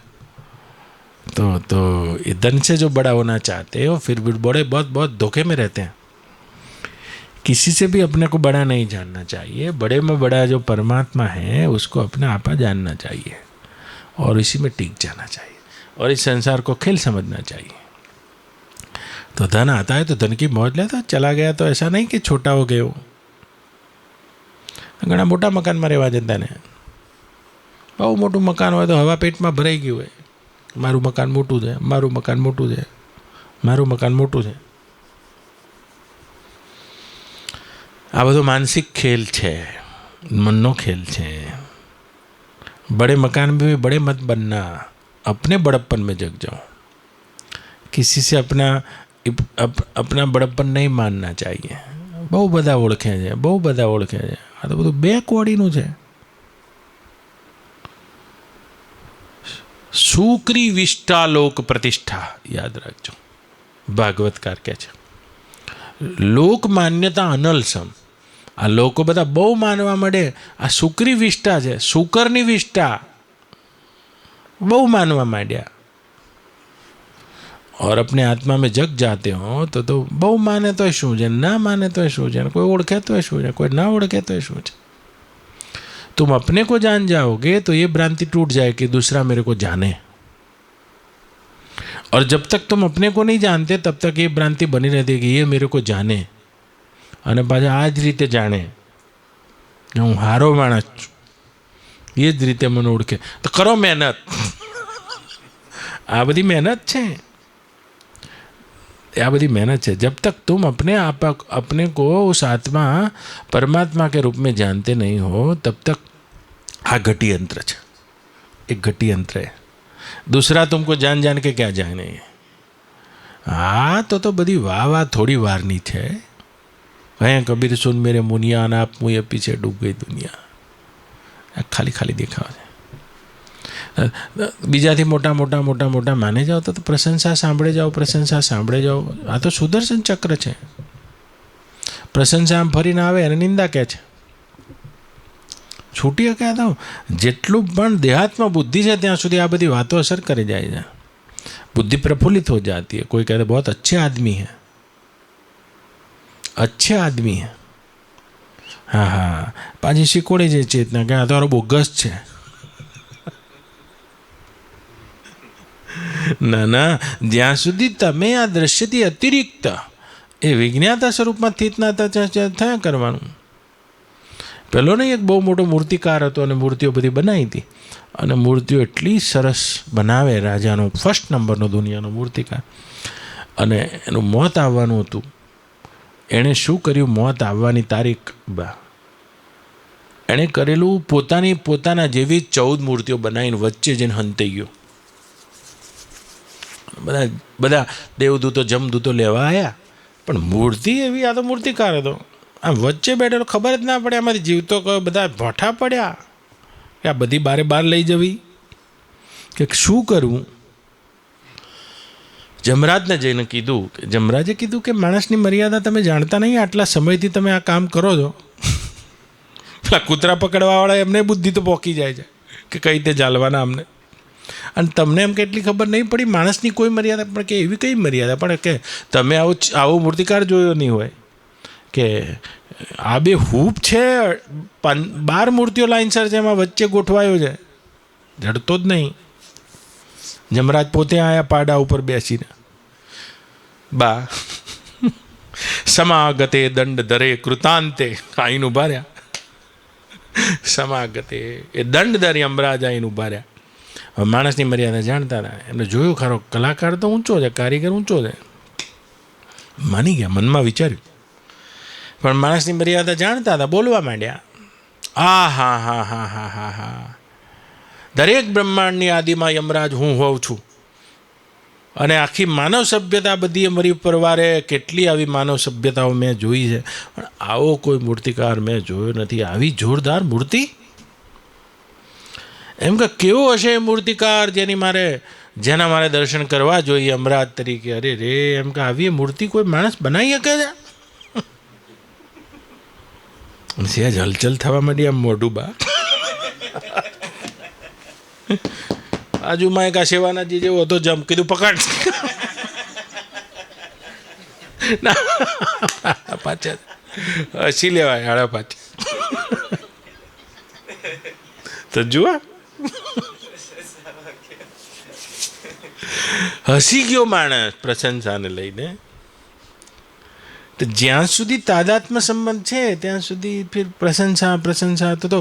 तो ये धन से जो बड़ा होना चाहते हो फिर भी बड़े बहुत बहुत धोखे में रहते हैं। किसी से भी अपने को बड़ा नहीं जानना चाहिए। बड़े में बड़ा जो परमात्मा है उसको अपना आपा जानना चाहिए और इसी में टिक जाना चाहिए और इस संसार को खेल समझना चाहिए। तो धन आता है तो धन की मौज लेता, चला गया तो ऐसा नहीं कि छोटा हो गए हो। घना मोटा मकान में रहवा जता ने बहु मोटું મકાન હોય તો હવા પેટમાં ભરાઈ ગયું હોય, મારું મકાન મોટું છે, મારું મકાન મોટું છે, મારું મકાન મોટું છે। આ બધો માનસિક ખેલ છે, મનનો ખેલ છે। बड़े मकान में भी बड़े मत बनना, अपने बड़प्पन में जग जाओ। किसी से अपना बड़प्पन नहीं मानना चाहिए। બહુ બધા ઓળખે છે, બહુ બધા ઓળખે છે। આ તો બધું બેકવર્ડીનું છે। સુક્રી વિષ્ટા લોક પ્રતિષ્ઠા યાદ રાખજો। ભાગવતકાર કહે છે લોક માન્યતા અનલસમ। આ લોકો બધા બહુ માનવા માંડે, આ શુક્રી વિષ્ટા છે, શુકરની વિષ્ટા બહુ માનવા માંડ્યા। और अपने आत्मा में जग जाते हो तो बहु माने तो शू है, ना माने तो शू है, कोई ओढ़े तो शू है, कोई ना ओढ़े तो शू है। तुम अपने को जान जाओगे तो ये भ्रांति टूट जाए कि दूसरा मेरे को जाने। और जब तक तुम अपने को नहीं जानते तब तक ये भ्रांति बनी रहती है कि ये मेरे को जाने અને પાછા આ જ રીતે જાણે કે હું હારો માણસ છું, એ જ રીતે મને ઓળખે. તો કરો મહેનત. આ બધી મહેનત છે, આ બધી मेहनत है. जब तक तुम अपने को उस आत्मा परमात्मा के रूप में जानते नहीं हो तब तक हाँ घटी यंत्र है, एक घटी यंत्र है. दूसरा तुमको जान जान के क्या जाने. हाँ तो बड़ी वाह थोड़ी वारनी है. कहें कबीर सुन मेरे मुनिया ना आप मुझे पीछे डूब गई दुनिया. खाली खाली देखा है. બીજાથી મોટા મોટા મોટા મોટા માને જાઓ તો પ્રશંસા સાંભળે જાઓ, પ્રશંસા સાંભળે જાઓ. આ તો સુદર્શન ચક્ર છે. પ્રશંસા આમ ફરીને આવે અને નિંદા કહે છે. છૂટી શકે તો જેટલું પણ દેહાત્મા બુદ્ધિ છે ત્યાં સુધી આ બધી વાતો અસર કરી જાય છે. बुद्धि प्रफुल्लित हो जाती है. कोई कहते बहुत अच्छे आदमी है, अच्छे आदमी है. हाँ हाँ पाછી શીખોડે છે ચેતના કે આ તો બોગસ છે. ના ના, જ્યાં સુધી તમે આ દ્રશ્યથી અતિરિક્ત એ વિજ્ઞાતા સ્વરૂપમાં સ્થિત ના થયા કરવાનું. પેલો નહીં એક બહુ મોટો મૂર્તિકાર હતો અને મૂર્તિઓ બધી બનાવી હતી અને મૂર્તિઓ એટલી સરસ બનાવે. રાજાનો ફર્સ્ટ નંબરનો દુનિયાનો મૂર્તિકાર. અને એનું મોત આવવાનું હતું. એણે શું કર્યું, મોત આવવાની તારીખ એણે કરેલું પોતાના જેવી 14 મૂર્તિઓ બનાવીને વચ્ચે જઈને હંતાઈ ગયો. બધા દેવદૂતો જમદૂતો લેવા આવ્યા પણ મૂર્તિ એવી, આ તો મૂર્તિકાર હતો. આમ વચ્ચે બેઠેલો ખબર જ ના પડે આમાંથી જીવતો બધા ભઠ્ઠા પડ્યા કે આ બધી બારે લઈ જવી કે શું કરવું. જમરાજને જઈને કીધું કે જમરાજે કીધું કે માણસની મર્યાદા તમે જાણતા નહીં, આટલા સમયથી તમે આ કામ કરો છો. પેલા કૂતરા પકડવાવાળા એમને બુદ્ધિ તો પોકી જાય છે કે કઈ રીતે ચાલવાના અમને, અને તમને એમ કેટલી ખબર નહીં પડી માણસની કોઈ મર્યાદા. પણ કે એવી કઈ મર્યાદા, પણ કે તમે આવો મૂર્તિકાર જોયો નહીં હોય કે આ બે હૂપ છે, 12 મૂર્તિઓ લાઈનસર છે, એમાં વચ્ચે ગોઠવાયો છે, જડતો જ નહીં. જમરાજ પોતે આયા પાડા ઉપર બેસીને. બા સમાગતે દંડ દરે કૃતાંતે આઈને ઉભા રહ્યા. સમાગતે એ દંડ દરે યમરાજ આઈને ઉભા રહ્યા. હવે માણસની મર્યાદા જાણતા હતા. એમને જોયું ખરો કલાકાર તો ઊંચો છે, કારીગર ઊંચો છે, માની ગયા, મનમાં વિચાર્યું. પણ માણસની મર્યાદા જાણતા હતા, બોલવા માંડ્યા. આ હા હા હા હા હા હા, દરેક બ્રહ્માંડની આદિમાં યમરાજ હું હોઉં છું. અને આખી માનવ સભ્યતા બધી અમારી પરવારે કેટલી આવી માનવ સભ્યતાઓ મેં જોઈ છે, પણ આવો કોઈ મૂર્તિકાર મેં જોયો નથી. આવી જોરદાર મૂર્તિ. એમ કે કેવો હશે એ મૂર્તિકાર જેના મારે દર્શન કરવા જોઈએ યમરાજ તરીકે. અરે રે, એમ કે આવી મૂર્તિ કોઈ માણસ બનાવી શકે છે? સહેજ હલચલ થવા માંડી આમ મોઢું બા. બાજુમાં એક આ સેવાનાજી જેવો હતો, જમ કીધું પકડ. પાછા હસી લેવાય હાડા પાછા. તો જુઓ હસી ગયો માણસ પ્રશંસાને લઈને. તો જ્યાં સુધી તાદાત્મ્ય સંબંધ છે ત્યાં સુધી ફિર પ્રશંસા તો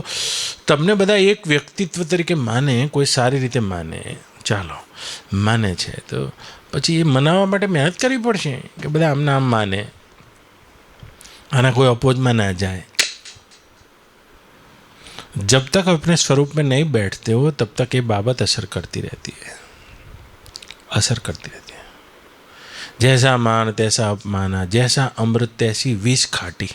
તમને બધા એક વ્યક્તિત્વ તરીકે માને, કોઈ સારી રીતે માને, ચાલો માને છે તો પછી એ મનાવવા માટે મહેનત કરવી પડશે કે બધા આમના આમ માને, આના કોઈ અપોઝમાં ના જાય. जब तक अपने स्वरूप में नहीं बैठते हो तब तक ये बाबत असर करती रहती है. जैसा मान तैसा अपमाना, जैसा अमृत तैसी विष खाटी,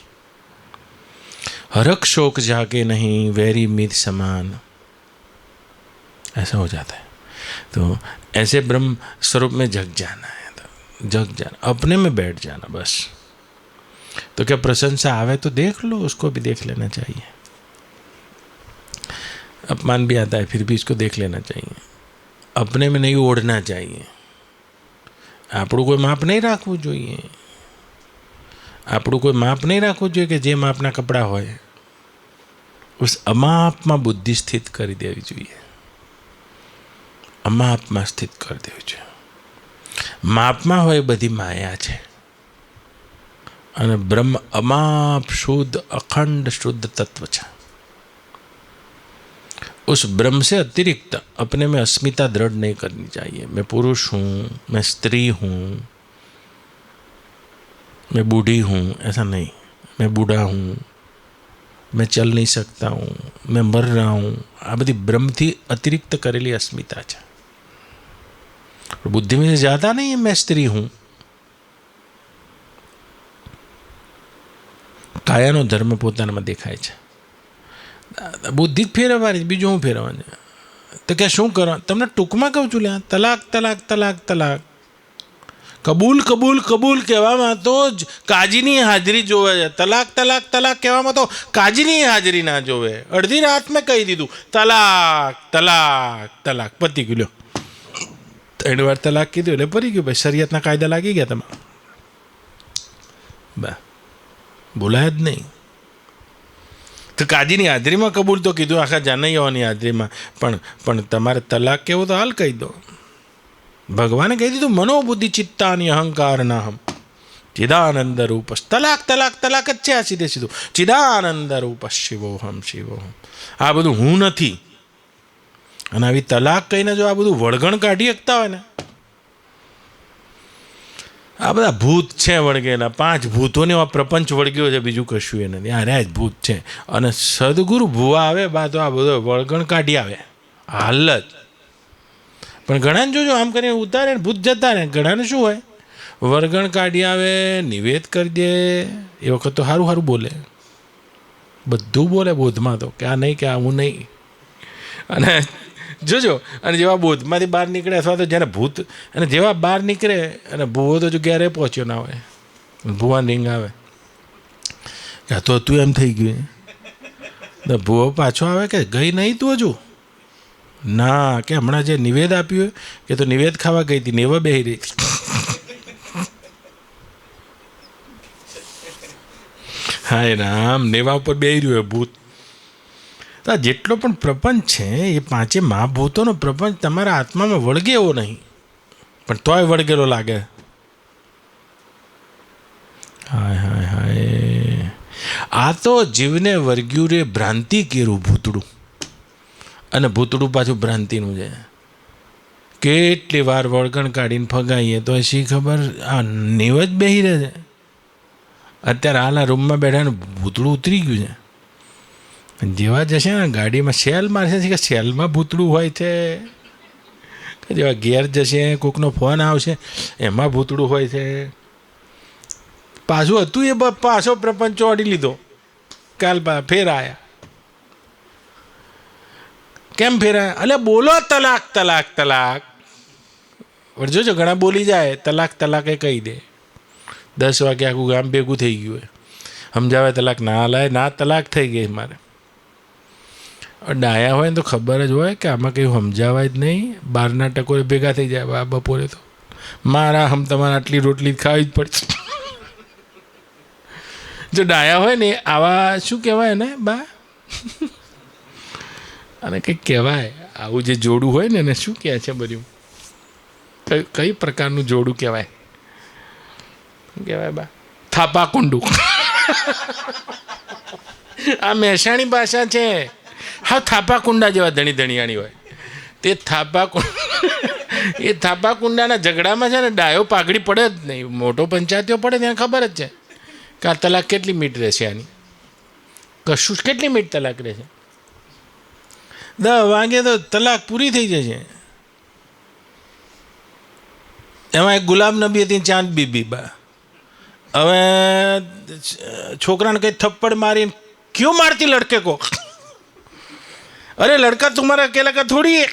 हरक शोक जाके नहीं वैरी मीत समान. ऐसा हो जाता है. तो ऐसे ब्रह्म स्वरूप में जग जाना है, तो जग जाना, अपने में बैठ जाना बस. तो क्या प्रशंसा आवे तो देख लो, उसको भी देख लेना चाहिए. अपमान भी आता है फिर भी इसको देख लेना चाहिए. अपने में नहीं ओढ़ना चाहिए. આપણું કોઈ માપ નહીં રાખવું જોઈએ. આપણું કોઈ માપ નહીં રાખવું જોઈએ કે જે માપના કપડાં હોય ઉસ અમાપમાં બુદ્ધિ સ્થિત કરી દેવી જોઈએ. અમાપમાં સ્થિત કરી દેવી જોઈએ. માપમાં હોય બધી માયા છે અને બ્રહ્મ અમાપ शुद्ध अखंड शुद्ध तत्व है। उस ब्रह्म से अतिरिक्त अपने में अस्मिता दृढ़ नहीं करनी चाहिए। मैं पुरुष हूँ, मैं स्त्री हूँ, मैं बूढ़ी हूँ, ऐसा नहीं। मैं बूढ़ा हूँ, मैं चल नहीं सकता हूँ, मैं मर रहा हूँ, आ बधी ब्रह्म थी अतिरिक्त करेली अस्मिता है। बुद्धि में से ज़्यादा नहीं है मैं स्त्री हूँ। કાયાનો ધર્મ પોતાનામાં દેખાય છે, બુદ્ધિ જ ફેરવવાની, બીજું હું ફેરવવાનું તો કે શું કરો? તમને ટૂંકમાં કહું છું, લ્યા તલાક તલાક તલાક તલાક, કબૂલ કબૂલ કબૂલ કહેવામાં તો જ કાજીની હાજરી જોવે છે, તલાક તલાક તલાક કહેવામાં તો કાજીની હાજરી ના જોવે। અડધી રાત મેં કહી દીધું તલાક તલાક તલાક, પતી ગયું, લ્યો 3 વાર તલાક કીધું એટલે પતી ગયું ભાઈ, શરિયતના કાયદા લાગી ગયા તમારા, બા બોલાય જ નહીં। તો કાજીની હાજરીમાં કબૂલ તો કીધું, આખા જાનૈયાઓની હાજરીમાં, પણ તમારે તલાક કેવો તો હાલ કહી દો। ભગવાને કહી દીધું મનોબુદ્ધિ ચિત્તાની અહંકાર નાહમ ચિદાનંદ રૂપ, તલાક તલાક તલાક જ છે આ સીધે સીધું, ચિદાનંદ રૂપ શિવોહમ શિવોહમ, આ બધું હું નથી। અને આવી તલાક કહીને જો આ બધું વળગણ કાઢી શકતા હોય ને, આ બધા ભૂત છે વળગેલા, 5 ભૂતોને આ પ્રપંચ વળગ્યો છે, બીજું કશું એ નથી, આ રહ્યા જ ભૂત છે। અને સદગુરુ ભૂવા આવે બા તો આ બધો વળગણ કાઢી આવે હાલત। પણ ઘણાને જોજો આમ કરીને ઉતારે ને ભૂત જતા રહે, ઘણાને શું હોય વળગણ કાઢી આવે, નિવેદ કરી દે, એ વખત તો સારું સારું બોલે, બધું બોલે બોધમાં તો કે આ નહીં કે આ હું નહીં। અને જોજો, અને જેવા બોધમાંથી બહાર નીકળે અથવા તો જ્યારે ભૂત અને જેવા બહાર નીકળે અને ભૂવો તો જો ક્યારે પહોંચ્યો ના હોય, ભૂવા રીંગ આવે કે તો તું એમ થઈ ગયું, તો ભૂવો પાછો આવે કે ગઈ નહીં તું હજુ ના, કે હમણાં જે નિવેદ આપ્યું કે તો નિવેદ ખાવા ગઈ હતી, નેવા બેહી રહી। હાય રામ, નેવા ઉપર બેહી રહ્યું ભૂત। તો જેટલો પણ પ્રપંચ છે એ 5 મહાભૂતોનો પ્રપંચ તમારા આત્મામાં વળગે એવો નહીં, પણ તોય વળગેલો લાગે। હાય હાય હાય, આ તો જીવને વર્ગ્યું રે ભ્રાંતિ કેરું ભૂતડું, અને ભૂતડું પાછું ભ્રાંતિનું છે। કેટલી વાર વળગણ કાઢીને ફગાઈએ તો શી ખબર આ નેવ જ બેહી રહે છે। અત્યારે હાલ રૂમમાં બેઠા ને ભૂતડું ઉતરી ગયું છે, જેવા જશે ને ગાડીમાં સેલ મારશે કે સેલમાં ભૂતડું હોય છે, જેવા ઘેર જશે કોકનો ફોન આવશે એમાં ભૂતડું હોય છે। પાછું હતું એ પાછો પ્રપંચ ચોડી લીધો, કાલ ફેર આયા। કેમ ફેરાય? અલે બોલો તલાક તલાક તલાક, જોજો ઘણા બોલી જાય તલાક તલાક એ કહી દે, 10 વાગે આખું ગામ ભેગું થઈ ગયું હોય, સમજાવે તલાક ના લાય, ના તલાક થઈ ગઈ મારે। ડાયા હોય ને તો ખબર જ હોય કે આમાં કંઈ સમજાવાય જ નહીં, 12ના ટકોરે ભેગા થઈ જાય બપોરે તો મારા હમ તમારે આટલી રોટલી ખાવી જ પડશે। જો ડાયા હોય ને આવા શું કહેવાય ને બા, અને કંઈક કહેવાય આવું જે જોડું હોય ને એને શું કહે છે બધું, કઈ પ્રકારનું જોડું કહેવાય? કહેવાય બા થાપા કુંડું। આ મહેસાણી ભાષા છે, હા થાપા કુંડા જેવા ધણી ધણિયાણી હોય તે થાપા એ થાપા કુંડાના ઝઘડામાં છે ને ડાયો પાઘડી પડે જ નહીં, મોટો પંચાયતીઓ પડે ત્યાં ખબર જ છે કે આ તલાક કેટલી મીટ રહેશે, આની કશું કેટલી મીટ તલાક રહેશે, 10 વાગે તો તલાક પૂરી થઈ જશે। એમાં એક ગુલામ નબી હતી ચાંદ બીબી બા, હવે છોકરાને કંઈ થપ્પડ મારીને ક્यों मारती लड़के को? अरे लड़का तुम्हारा अकेला का थोड़ी है,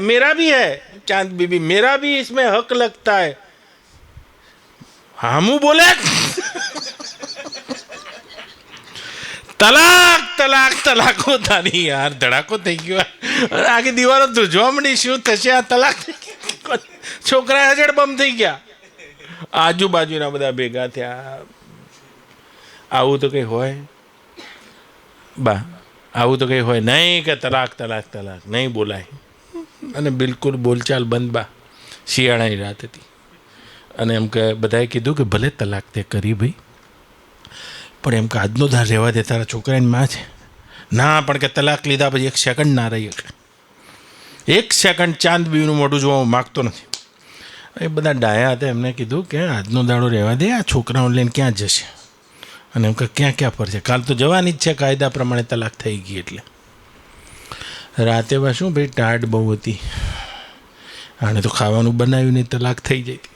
मेरा भी है चांद बीबी, मेरा भी इसमें हक लगता है। हम बोले તલાક તલાક તલાક હોતા નહીં યાર, ધડાકો થઈ ગયો, આખી દિવાલો ધ્રુજવા મળી, શું થશે આ તલાક? છોકરા હજડ બમ થઈ ગયા, આજુબાજુના બધા ભેગા થયા। આવું તો કંઈ હોય બા, આવું તો કંઈ હોય નહીં કે તલાક તલાક તલાક નહીં બોલાય, અને બિલકુલ બોલચાલ બંધ બા, શિયાળાની રાત હતી અને એમ કે બધાએ કીધું કે ભલે તલાક તે કરી ભાઈ, પણ એમ કે આજનો દાર રહેવા દે, તારા છોકરાની માં છે. ના, પણ કે તલાક લીધા પછી 1 સેકન્ડ ના રહી શકે, 1 સેકન્ડ ચાંદ બીવીનું મોઢું જોવા હું માગતો નથી. એ બધા ડાયા હતા, એમને કીધું કે આજનો દાડો રહેવા દે, આ છોકરાઓને લઈને ક્યાં જશે, અને એમ કે ક્યાં ક્યાં ફરશે, કાલ તો જવાની જ છે, કાયદા પ્રમાણે તલાક થઈ ગઈ. એટલે રાતે બા શું ભાઈ ટાઢ બહુ હતી, આને તો ખાવાનું બનાવ્યું નહીં, તલાક થઈ જતી.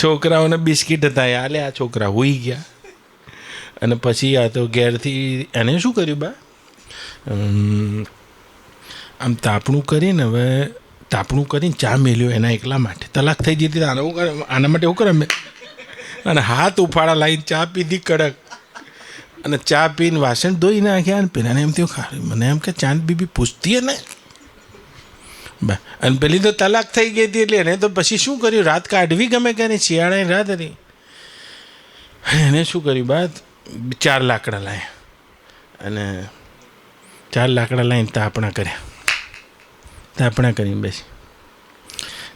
છોકરાઓને બિસ્કિટ હતા આલે, આ છોકરા હોઈ ગયા. અને પછી આ તો ઘેરથી એને શું કર્યું બા, આમ તાપણું કરીને, હવે તાપણું કરીને ચા મેલ્યો એના એકલા માટે. તલાક થઈ જતી આના માટે એવું કરે મેં, અને હાથ ઉફાળા લાવીને ચા પીધી કડક, અને ચા પીને વાસણ ધોઈ નાખ્યા. અને પેલાને એમ થયું ખાલી મને એમ કે ચાંદ બીબી પૂછતી ને બા, અને પેલી તો તલાક થઈ ગઈ હતી એટલે એને તો પછી શું કર્યું, રાત કાઢવી ગમે કે નહીં, શિયાળાની રાત હતી. એને શું કર્યું બા, 4 લાકડા લાવ્યા અને 4 લાકડા લાવીને તાપણા કર્યા. તાપણા કરીને બેસી,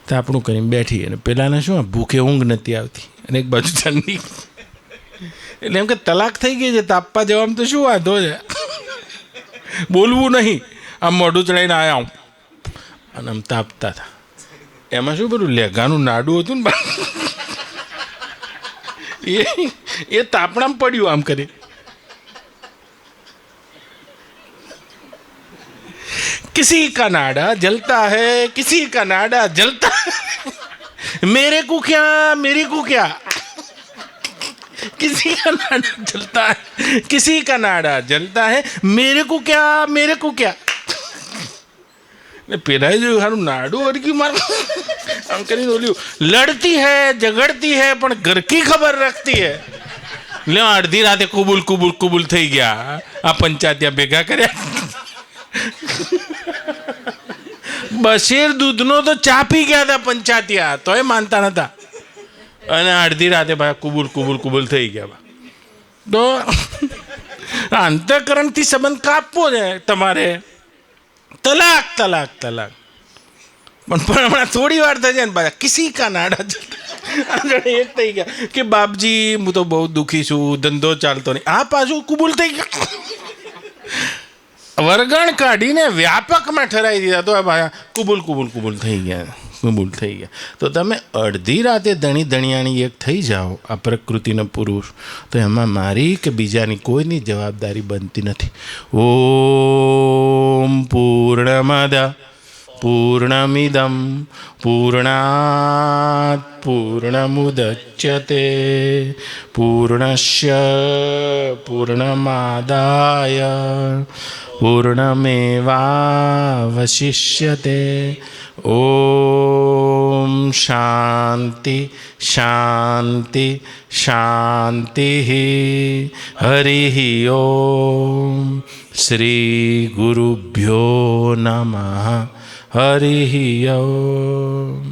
તાપણું કરીને બેઠી. અને પેલાને શું ભૂખે ઊંઘ નથી આવતી, અને એક બાજુ ઠંડી. એટલે એમ કે તલાક થઈ ગઈ છે, તાપવા જવામાં તો શું વાંધો છે, બોલવું નહીં, આમ મોઢું ચડાવીને આવ્યા હું. અને આમ તાપતા હતા. એમાં શું પેલું લેઘાનું નાડું હતું ને એ તાપણામાં પડ્યું આમ કરી. किसी का नाड़ा जलता है, किसी का नाड़ा जलता है, मेरे को क्या, मेरे को क्या, किसी का नाड़ा जलता है, किसी का नाड़ा जलता है, मेरे को क्या, मेरे को क्या. પેલા જો સારું નાડું અડકી માર આમ કરીને ઓલ્યું, લડતી હૈ ઝઘડતી હૈ પણ ઘર કી ખબર રખતી હૈ. લે અડધી રાતે કુબુલ કુબુલ કુબુલ થઈ ગયા, આ પંચાયત ભેગા કર્યા. બશીર દૂધનો તો ચા પી ગયા હતા પંચાયતિયા, તોય માનતા નતા. અને અડધી રાતે ભાઈ કુબુલ કુબુલ કુબુલ થઈ ગયા. તો અંતઃકરણથી સંબંધ કાપવો છે તમારે. તલાક તલાક તલાક. પણ હમણાં થોડી વાર થઈ જાય ને પાછા કિસી કા નાડા એક થઈ ગયા કે બાપજી હું તો બહુ દુઃખી છું, ધંધો ચાલતો નહીં. આ પાછું કુબુલ થઈ ગયા, વરગણ કાઢીને વ્યાપકમાં ઠરાવી દીધા. તો ભાઈ કુબુલ કુબુલ કુબુલ થઈ ગયા, કુબુલ થઈ ગયા. તો તમે અડધી રાતે ધણી ધણિયાણી એક થઈ જાઓ આ પ્રકૃતિનો પુરુષ, તો એમાં મારી કે બીજાની કોઈની જવાબદારી બનતી નથી. ઓમ પૂર્ણમદ પૂર્ણમિદમ પૂર્ણાત પૂર્ણમુદચ્યતે પૂર્ણસ્ય પૂર્ણમાદાય પૂર્ણમેવાવશિષ્યતે. ઓમ શાંતિ શાંતિ શાંતિ. હરિ ઓમ. શ્રી ગુરુભ્યો નમઃ. હરિ ઓમ.